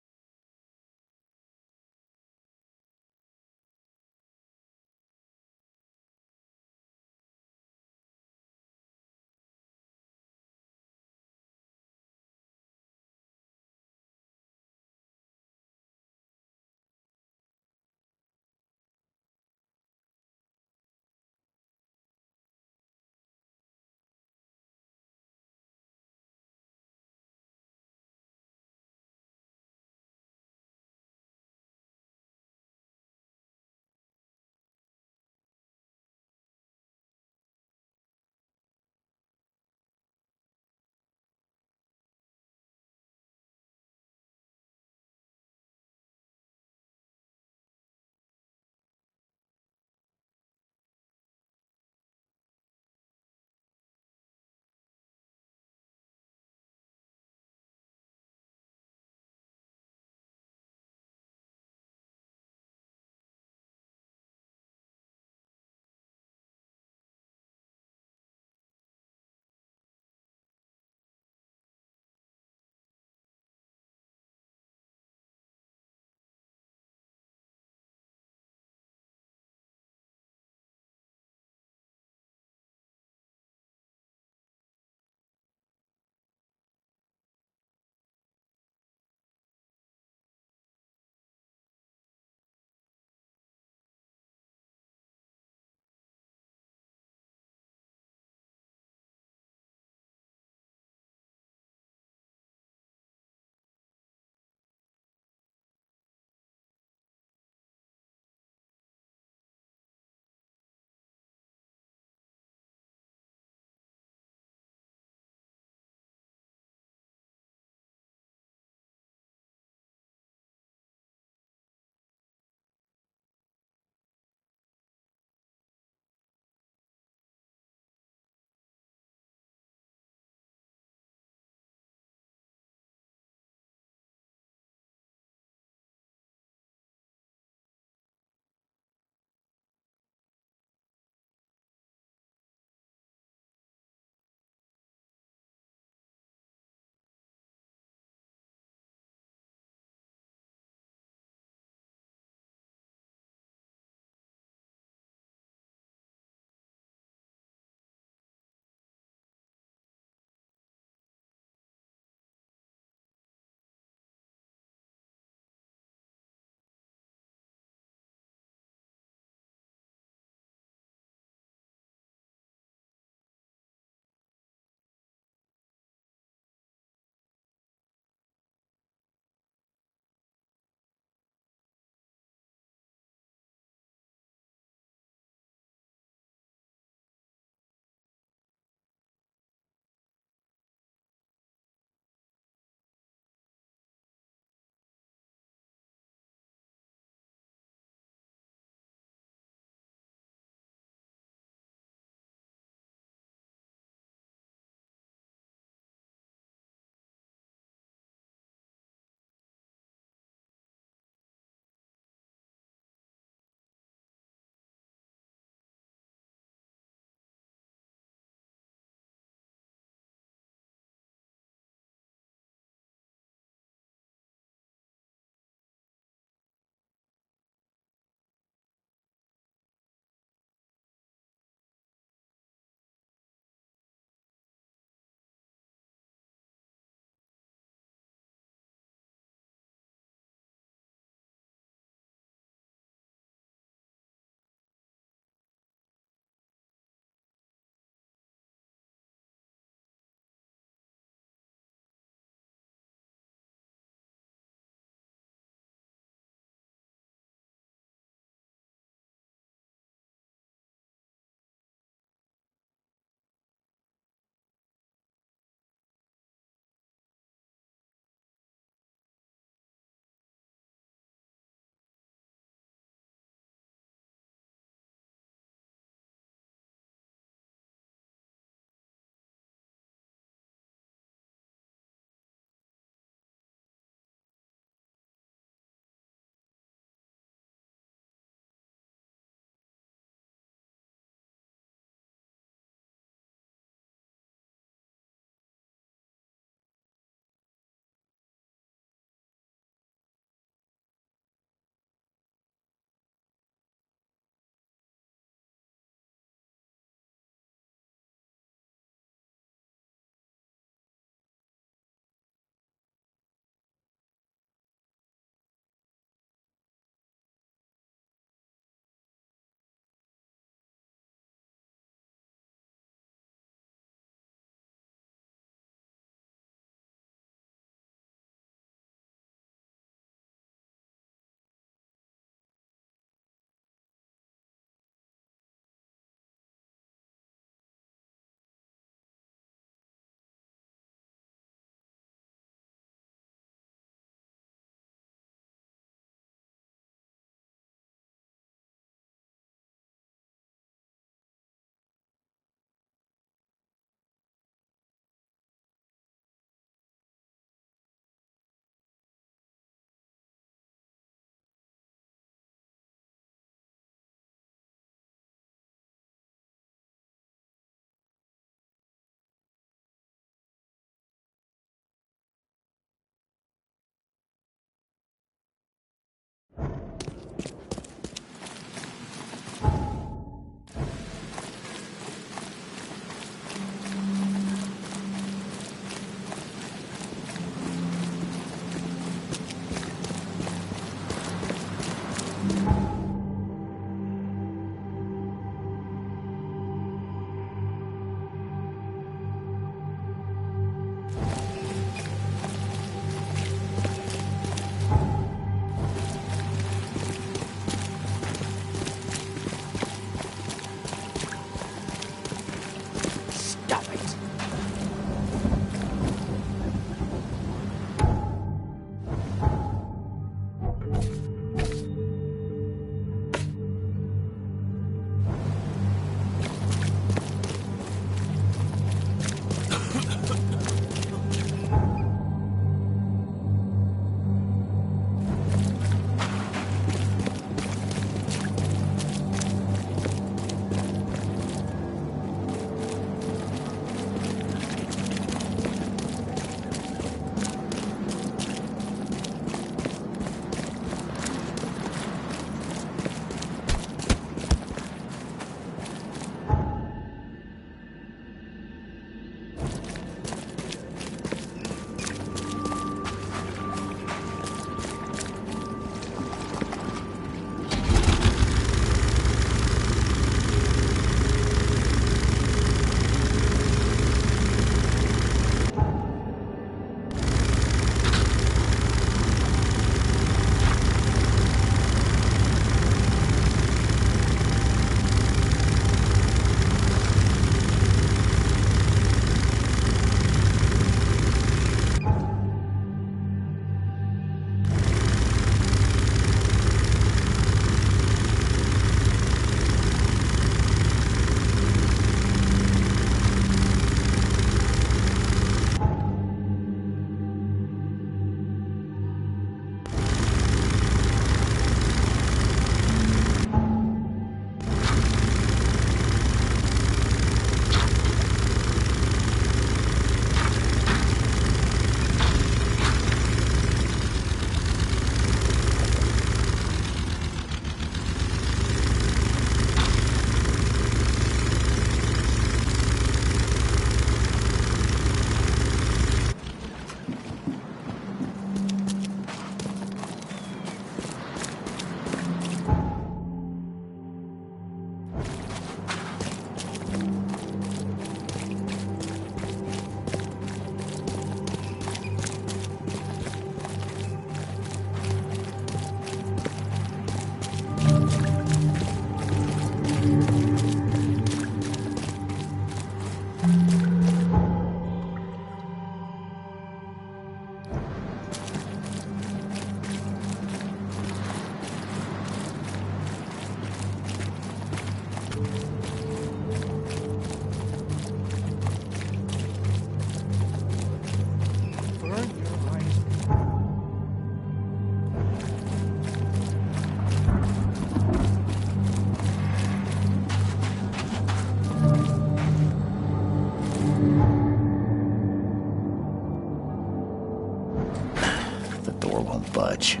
budge.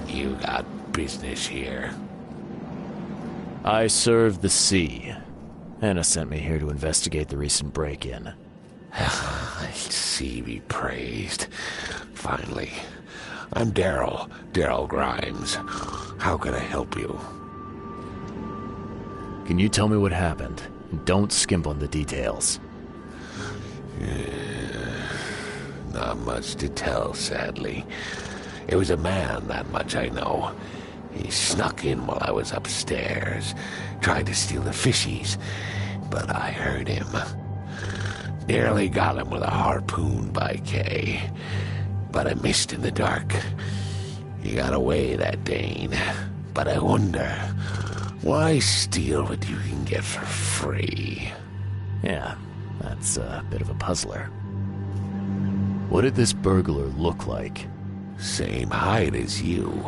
You got business here. I serve the sea. Anna sent me here to investigate the recent break-in. Sea be praised. Finally. I'm Daryl Grimes. How can I help you? Can you tell me what happened? And don't skimp on the details. Not much to tell, sadly. It was a man, that much I know. He snuck in while I was upstairs, tried to steal the fishies, but I heard him. Nearly got him with a harpoon by Kay, but I missed in the dark. He got away, that Dane, but I wonder, why steal what you can get for free? Yeah, that's a bit of a puzzler. What did this burglar look like? Same height as you.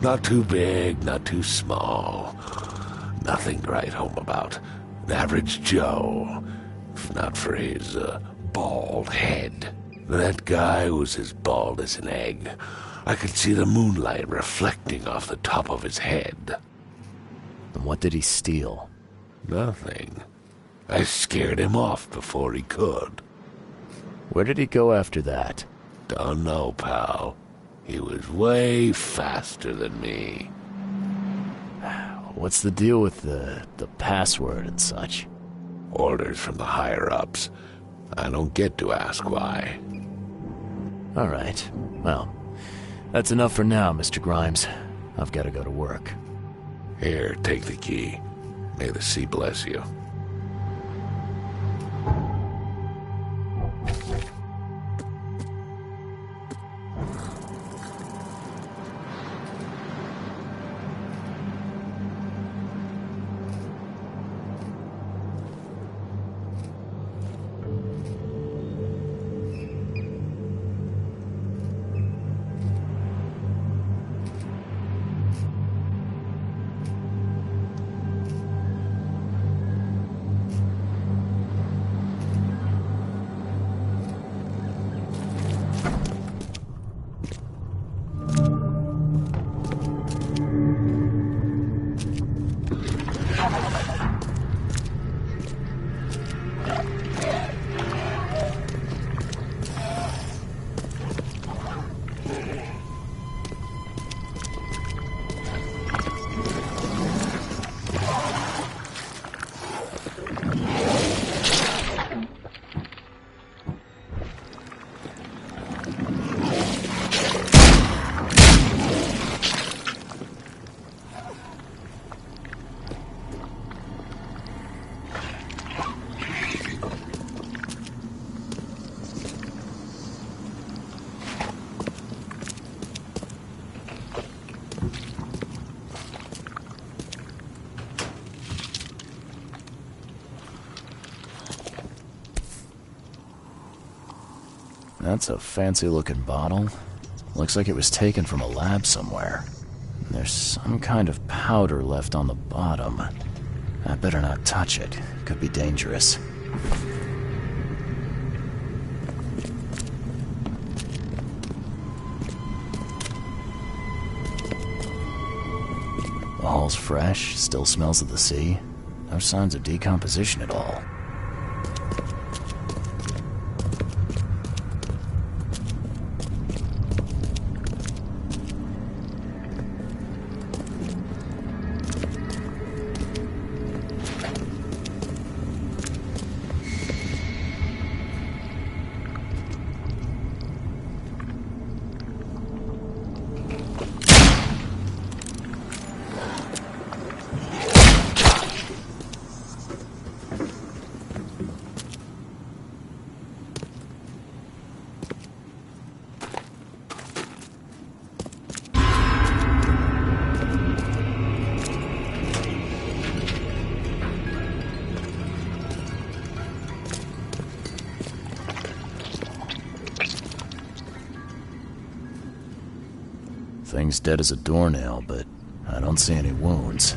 Not too big, not too small. Nothing to write home about. An average Joe. If not for his bald head. That guy was as bald as an egg. I could see the moonlight reflecting off the top of his head. And what did he steal? Nothing. I scared him off before he could. Where did he go after that? Don't know, pal. He was way faster than me. What's the deal with the password and such? Orders from the higher-ups. I don't get to ask why. All right. Well, that's enough for now, Mr. Grimes. I've got to go to work. Here, take the key. May the sea bless you. That's a fancy-looking bottle. Looks like it was taken from a lab somewhere. There's some kind of powder left on the bottom. I better not touch it. It could be dangerous. The hull's fresh, still smells of the sea. No signs of decomposition at all. Thing's dead as a doornail, but I don't see any wounds.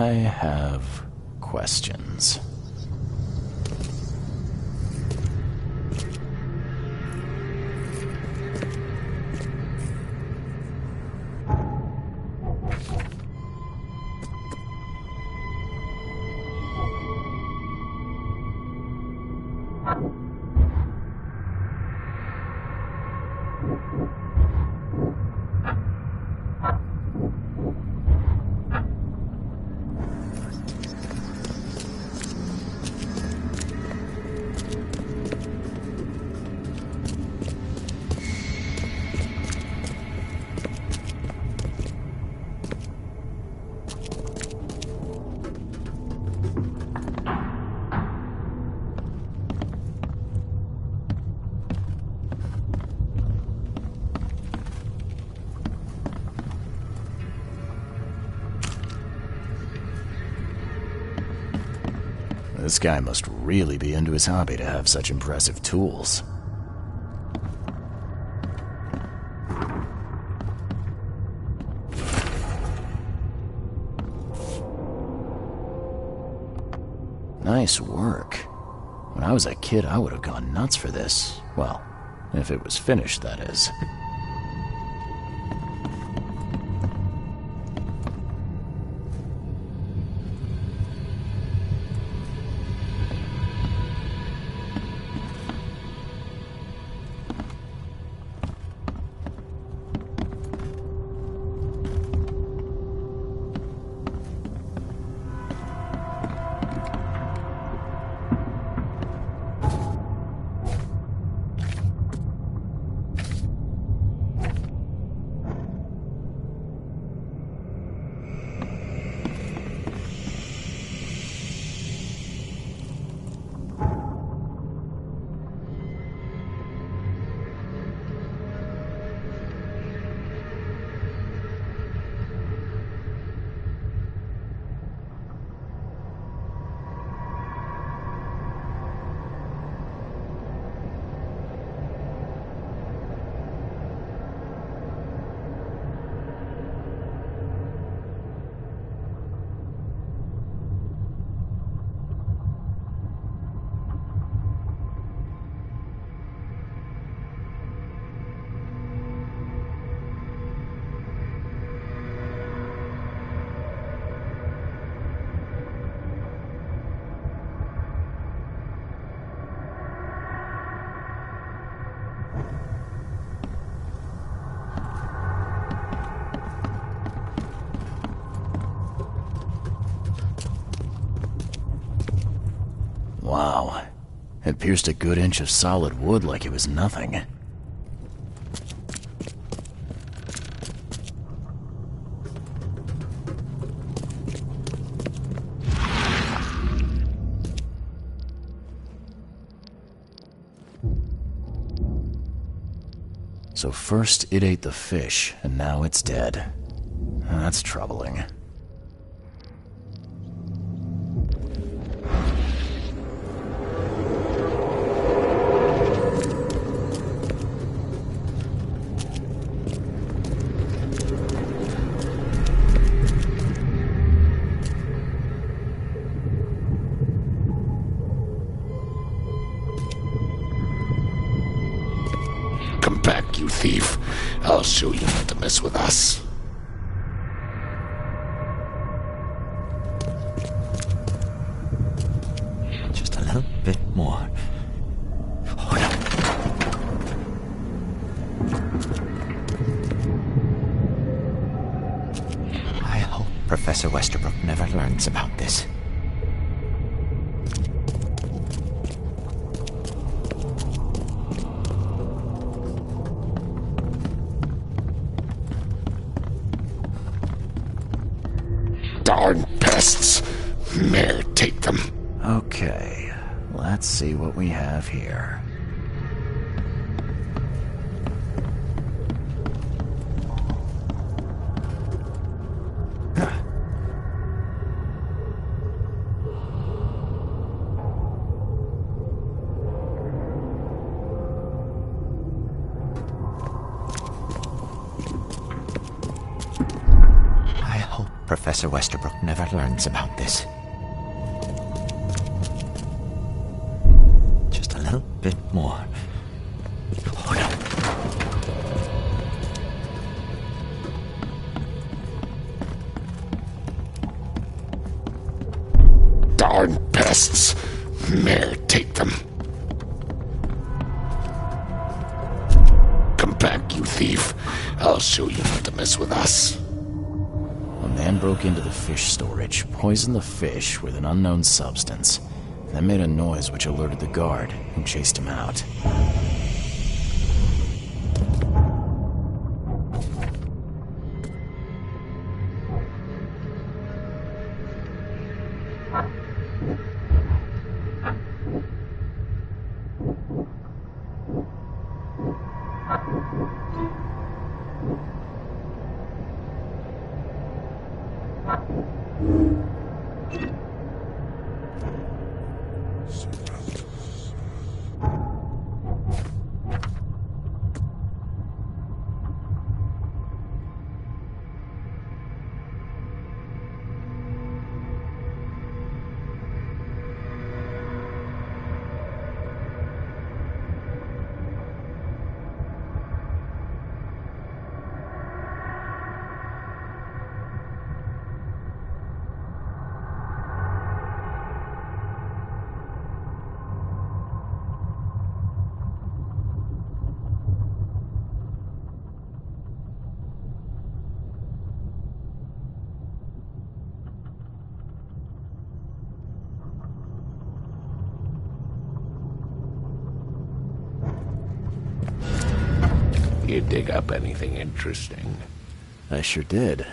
I have questions. This guy must really be into his hobby to have such impressive tools. Nice work. When I was a kid, I would have gone nuts for this. Well, if it was finished, that is. Wow. It pierced a good inch of solid wood like it was nothing. So first it ate the fish, and now it's dead. That's troubling. Come back, you thief. I'll show you not to mess with us. Just a little bit more. Oh, no. I hope Professor Westerbrook never learns about this. Darn pests. Mayor, take them. Okay, let's see what we have here. I hope Professor Westerbrook never learns about this. Just a little bit more. Oh no. Darn pests! Mayor, take them. Come back, you thief. I'll show you not to mess with us. A man broke into the fish storage, poisoned the fish with an unknown substance, then made a noise which alerted the guard, who chased him out. You dig up anything interesting? I sure did.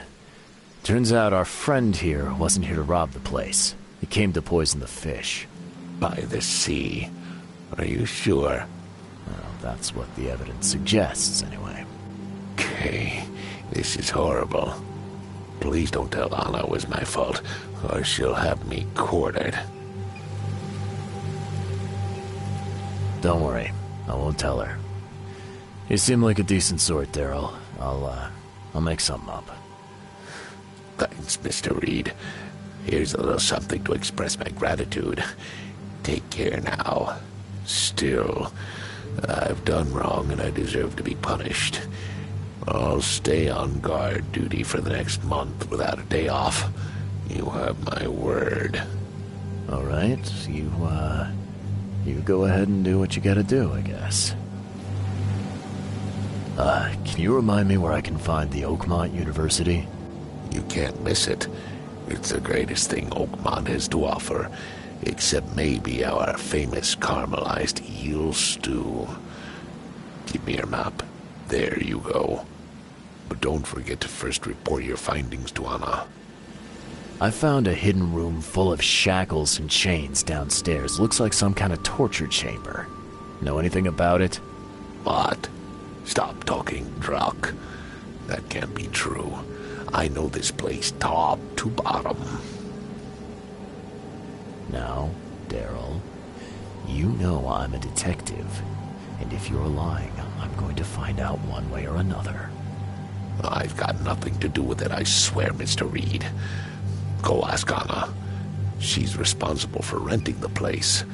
Turns out our friend here wasn't here to rob the place. He came to poison the fish. By the sea. Are you sure? Well, that's what the evidence suggests, anyway. Okay, this is horrible. Please don't tell Anna it was my fault, or she'll have me quartered. Don't worry, I won't tell her. You seem like a decent sort, Daryl. I'll make something up. Thanks, Mr. Reed. Here's a little something to express my gratitude. Take care now. Still, I've done wrong and I deserve to be punished. I'll stay on guard duty for the next month without a day off. You have my word. All right, you go ahead and do what you gotta do, I guess. Can you remind me where I can find the Oakmont University? You can't miss it. It's the greatest thing Oakmont has to offer, except maybe our famous caramelized eel stew. Give me your map. There you go. But don't forget to first report your findings to Anna. I found a hidden room full of shackles and chains downstairs. Looks like some kind of torture chamber. Know anything about it? What? Stop talking, Druck. That can't be true. I know this place top to bottom. Now, Daryl, you know I'm a detective. And if you're lying, I'm going to find out one way or another. I've got nothing to do with it, I swear, Mr. Reed. Go ask Anna. She's responsible for renting the place.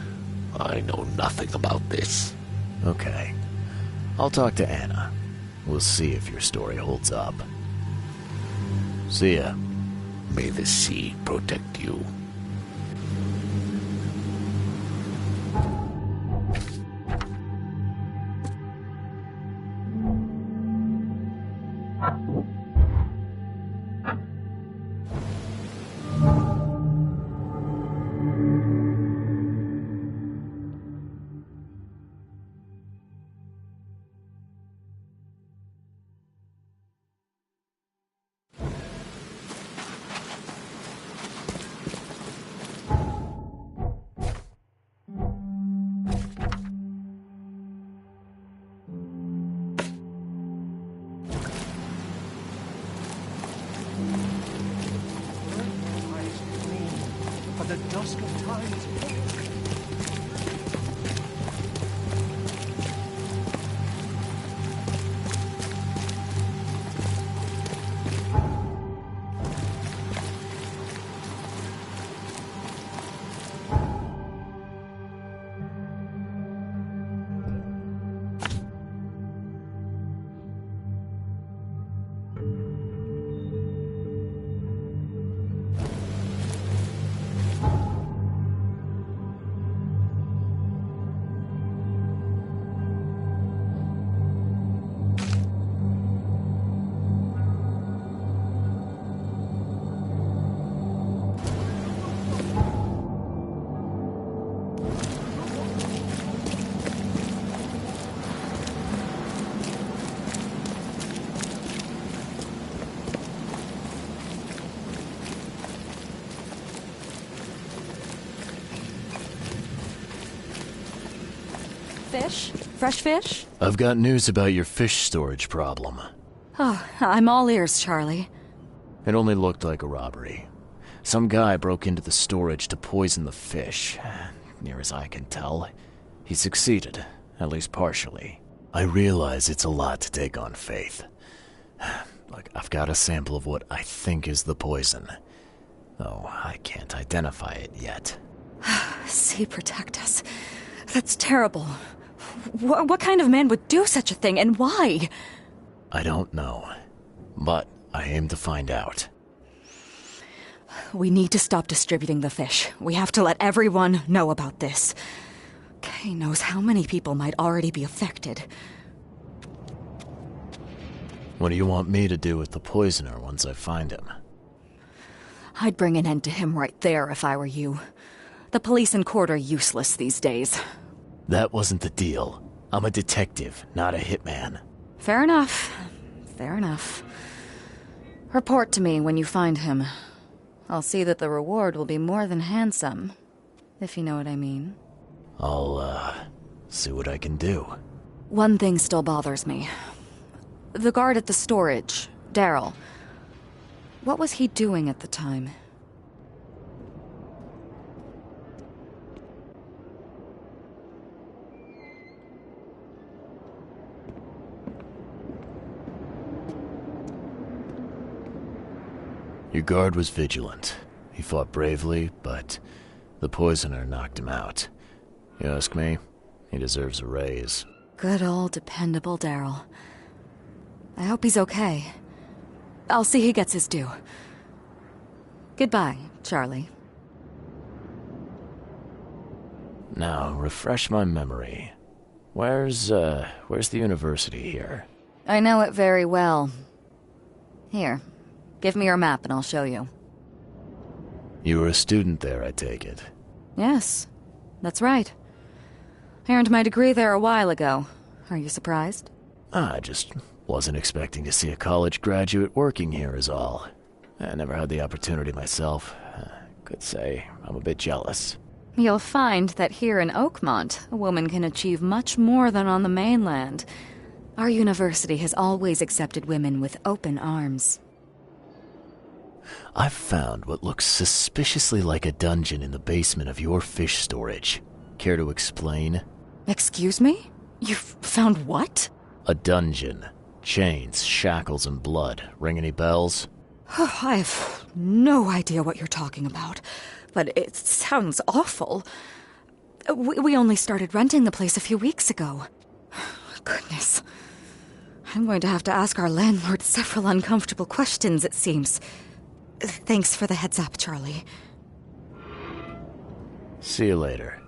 I know nothing about this. Okay. I'll talk to Anna. We'll see if your story holds up. See ya. May the sea protect you. The dusk of time is Fish? Fresh fish? I've got news about your fish storage problem. Oh, I'm all ears, Charlie. It only looked like a robbery. Some guy broke into the storage to poison the fish. Near as I can tell, he succeeded, at least partially. I realize it's a lot to take on faith. Look, I've got a sample of what I think is the poison, though I can't identify it yet. Sea protect us. That's terrible. What kind of man would do such a thing, and why? I don't know, but I aim to find out. We need to stop distributing the fish. We have to let everyone know about this. Kay knows how many people might already be affected. What do you want me to do with the poisoner once I find him? I'd bring an end to him right there if I were you. The police and court are useless these days. That wasn't the deal. I'm a detective, not a hitman. Fair enough. Fair enough. Report to me when you find him. I'll see that the reward will be more than handsome, if you know what I mean. I'll, see what I can do. One thing still bothers me. The guard at the storage, Daryl. What was he doing at the time? Your guard was vigilant. He fought bravely, but the poisoner knocked him out. You ask me, he deserves a raise. Good old dependable Daryl. I hope he's okay. I'll see he gets his due. Goodbye, Charlie. Now, refresh my memory. Where's the university here? I know it very well. Here, give me your map and I'll show you. You were a student there, I take it. Yes, that's right. I earned my degree there a while ago. Are you surprised? I just wasn't expecting to see a college graduate working here is all. I never had the opportunity myself. Could say I'm a bit jealous. You'll find that here in Oakmont, a woman can achieve much more than on the mainland. Our university has always accepted women with open arms. I've found what looks suspiciously like a dungeon in the basement of your fish storage. Care to explain? Excuse me? You've found what? A dungeon. Chains, shackles, and blood. Ring any bells? I have no idea what you're talking about, but it sounds awful. We only started renting the place a few weeks ago. Goodness. I'm going to have to ask our landlord several uncomfortable questions, it seems. Thanks for the heads up, Charlie. See you later.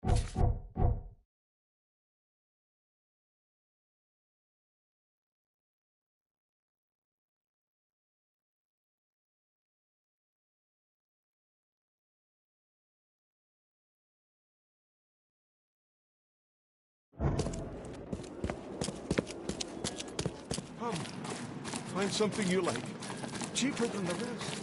Come, find something you like. Cheaper than the rest.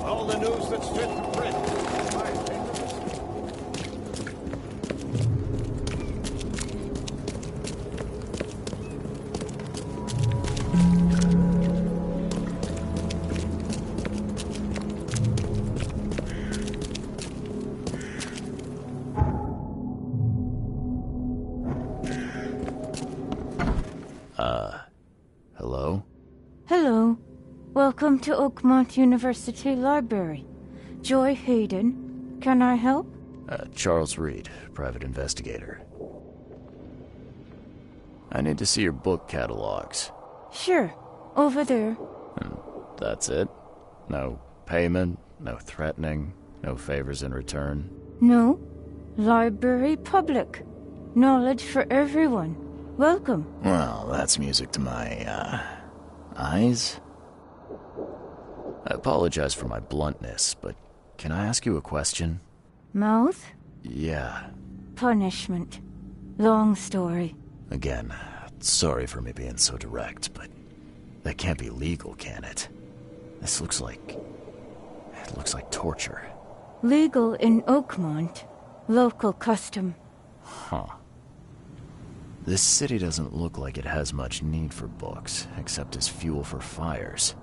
All the news that's fit for print. Hello? Hello. Welcome to Oakmont University Library. Joy Hayden. Can I help? Charles Reed, private investigator. I need to see your book catalogs. Sure. Over there. That's it? No payment, no threatening, no favors in return? No. Library public. Knowledge for everyone. Welcome. Well, that's music to my, eyes. I apologize for my bluntness, but can I ask you a question? Mouth? Yeah. Punishment. Long story. Again, sorry for me being so direct, but that can't be legal, can it? This looks like... it looks like torture. Legal in Oakmont. Local custom. Huh. This city doesn't look like it has much need for books, except as fuel for fires.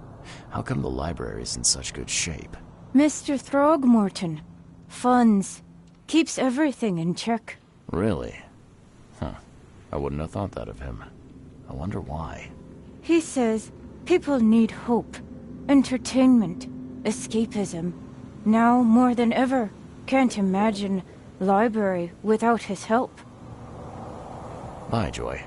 How come the library's in such good shape? Mr. Throgmorton. Funds. Keeps everything in check. Really? Huh. I wouldn't have thought that of him. I wonder why. He says people need hope, entertainment, escapism. Now more than ever, can't imagine library without his help. Bye, Joy.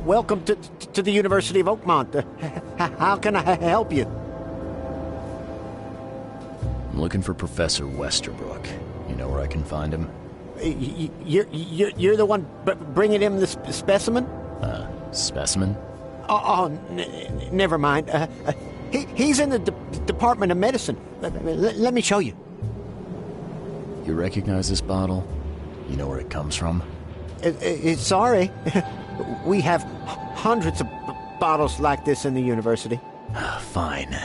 Welcome to the University of Oakmont. How can I help you? I'm looking for Professor Westerbrook. You know where I can find him? You're the one bringing him the specimen? Specimen? Never mind. He's in the Department of Medicine. Let me show you. You recognize this bottle? You know where it comes from? Sorry. We have hundreds of bottles like this in the university. Fine.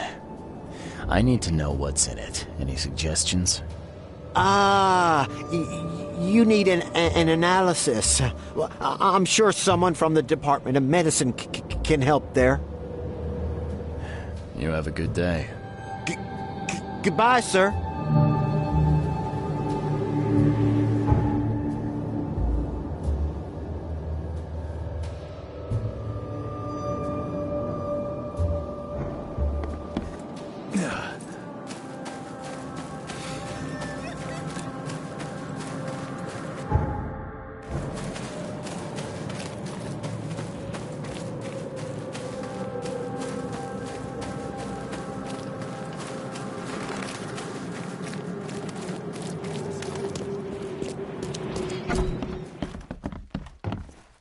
I need to know what's in it. Any suggestions? You need an analysis. Well, I'm sure someone from the Department of Medicine can help there. You have a good day. Goodbye, sir.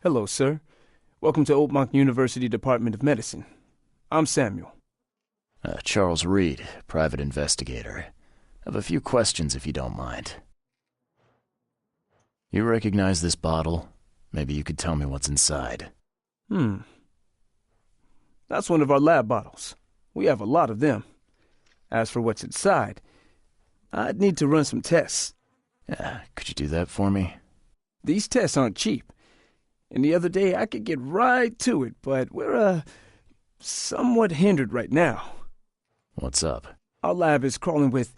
Hello, sir. Welcome to Oakmont University Department of Medicine. I'm Samuel. Charles Reed, private investigator. I have a few questions if you don't mind. You recognize this bottle? Maybe you could tell me what's inside. That's one of our lab bottles. We have a lot of them. As for what's inside, I'd need to run some tests. Could you do that for me? These tests aren't cheap. And the other day I could get right to it, but we're, somewhat hindered right now. What's up? Our lab is crawling with,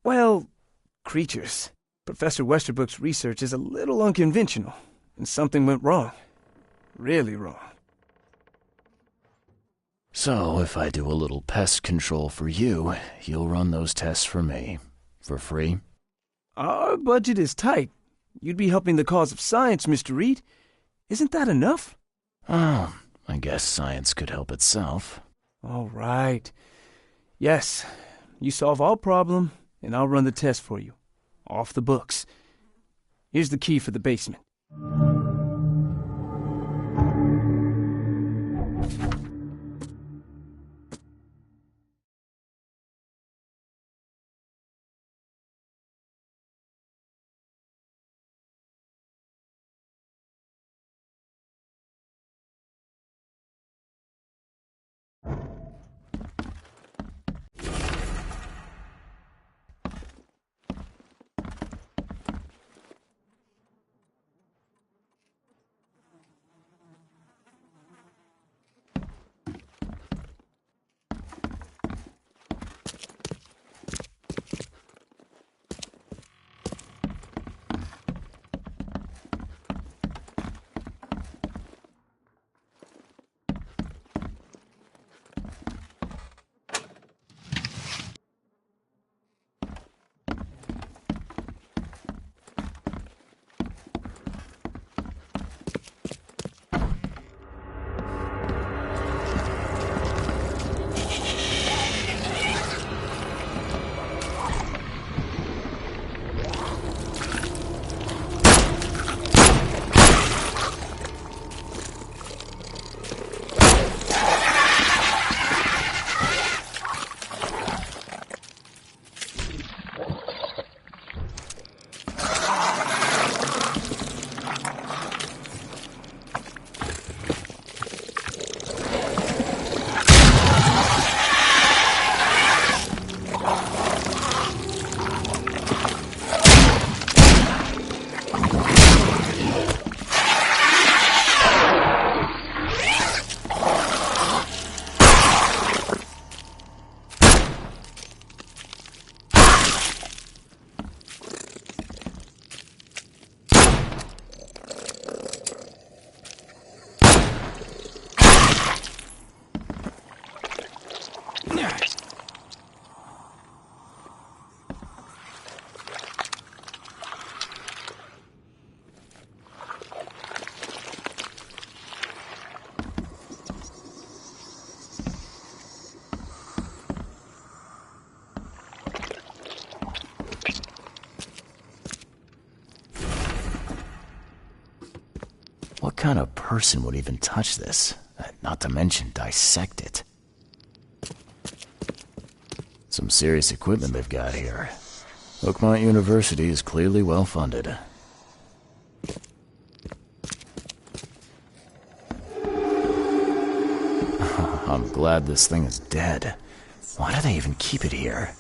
well, creatures. Professor Westerbrook's research is a little unconventional, and something went wrong. Really wrong. So, if I do a little pest control for you, you'll run those tests for me. For free? Our budget is tight. You'd be helping the cause of science, Mr. Reed. Isn't that enough? Oh, I guess science could help itself. All right. Yes, you solve our problem, and I'll run the test for you. Off the books. Here's the key for the basement. What kind of person would even touch this? Not to mention dissect it. Some serious equipment they've got here. Oakmont University is clearly well funded. I'm glad this thing is dead. Why do they even keep it here?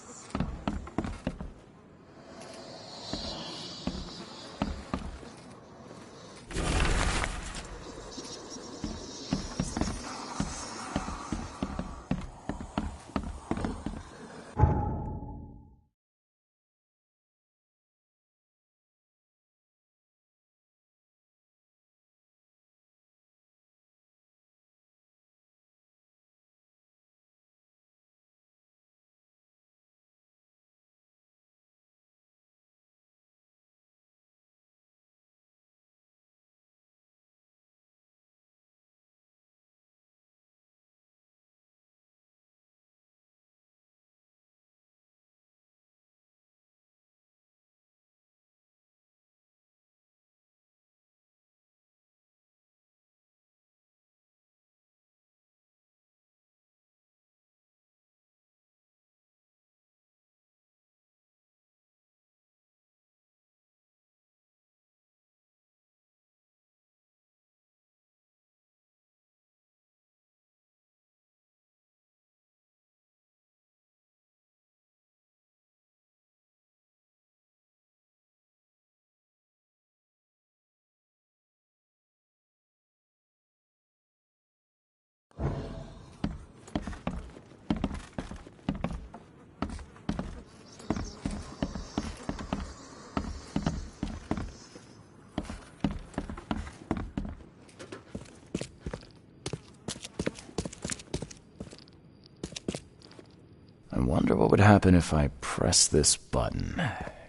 I wonder what would happen if I press this button.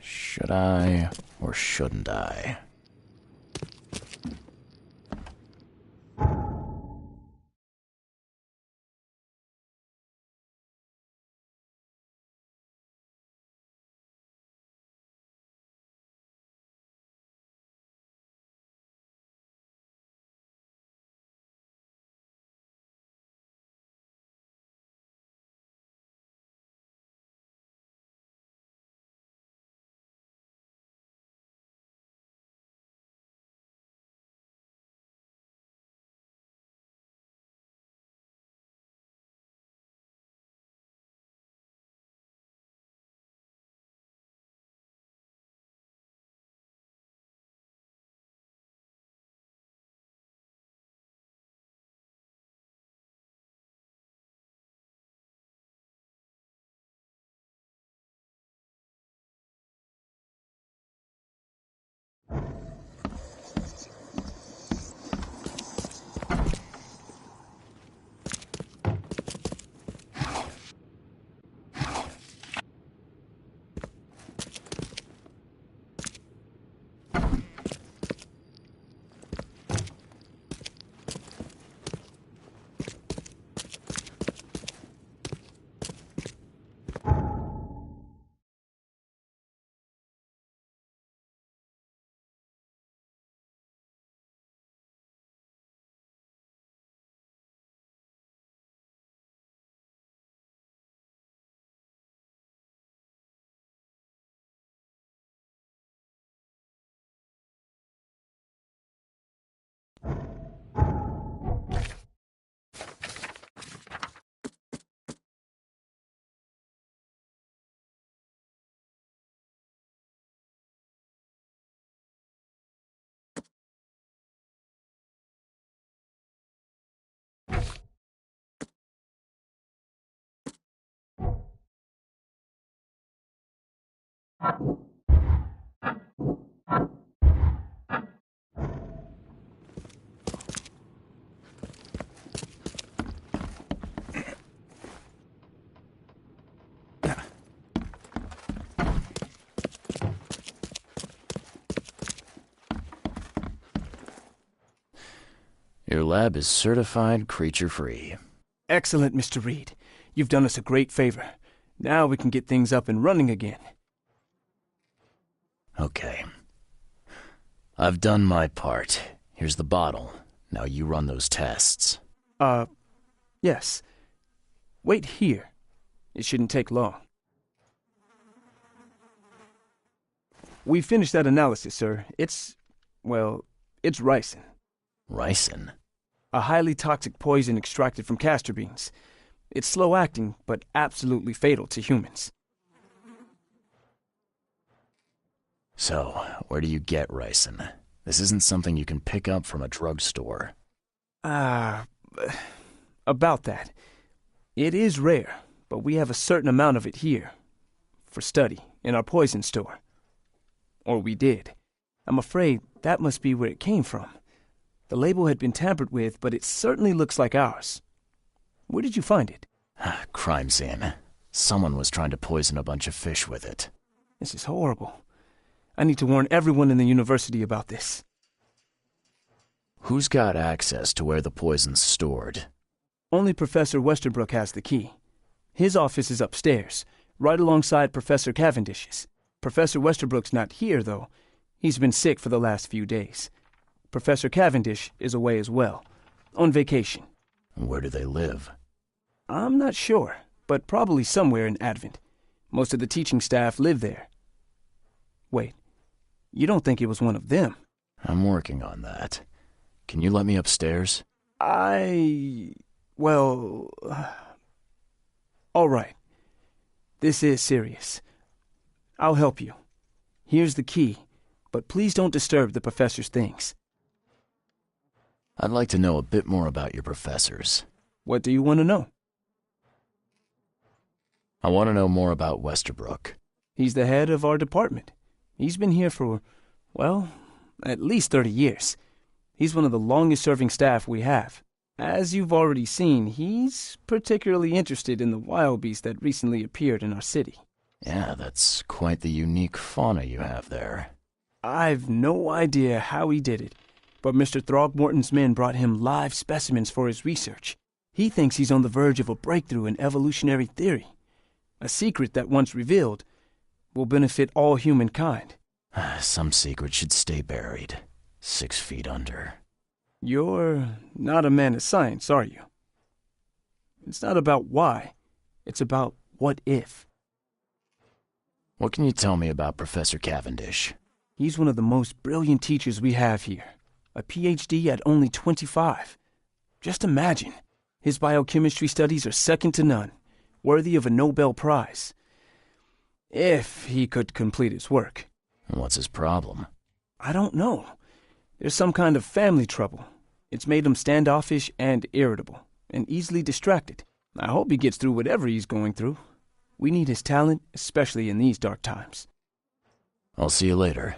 Should I or shouldn't I? Your lab is certified creature-free. Excellent, Mr. Reed. You've done us a great favor. Now we can get things up and running again. Okay. I've done my part. Here's the bottle. Now you run those tests. Yes. Wait here. It shouldn't take long. We finished that analysis, sir. It's ricin. Ricin? A highly toxic poison extracted from castor beans. It's slow-acting, but absolutely fatal to humans. So, where do you get ricin? This isn't something you can pick up from a drugstore. About that. It is rare, but we have a certain amount of it here. For study, in our poison store. Or we did. I'm afraid that must be where it came from. The label had been tampered with, but it certainly looks like ours. Where did you find it? Crime scene. Someone was trying to poison a bunch of fish with it. This is horrible. I need to warn everyone in the university about this. Who's got access to where the poison's stored? Only Professor Westerbrook has the key. His office is upstairs, right alongside Professor Cavendish's. Professor Westerbrook's not here, though. He's been sick for the last few days. Professor Cavendish is away as well, on vacation. Where do they live? I'm not sure, but probably somewhere in Advent. Most of the teaching staff live there. Wait, you don't think it was one of them? I'm working on that. Can you let me upstairs? All right. This is serious. I'll help you. Here's the key, but please don't disturb the professor's things. I'd like to know a bit more about your professors. What do you want to know? I want to know more about Westerbrook. He's the head of our department. He's been here for, at least 30 years. He's one of the longest-serving staff we have. As you've already seen, he's particularly interested in the wild beast that recently appeared in our city. Yeah, that's quite the unique fauna you have there. I've no idea how he did it, but Mr. Throgmorton's men brought him live specimens for his research. He thinks he's on the verge of a breakthrough in evolutionary theory. A secret that, once revealed, will benefit all humankind. Some secret should stay buried, 6 feet under. You're not a man of science, are you? It's not about why. It's about what if. What can you tell me about Professor Cavendish? He's one of the most brilliant teachers we have here. A PhD at only 25. Just imagine. His biochemistry studies are second to none, worthy of a Nobel Prize. If he could complete his work. What's his problem? I don't know. There's some kind of family trouble. It's made him standoffish and irritable, and easily distracted. I hope he gets through whatever he's going through. We need his talent, especially in these dark times. I'll see you later.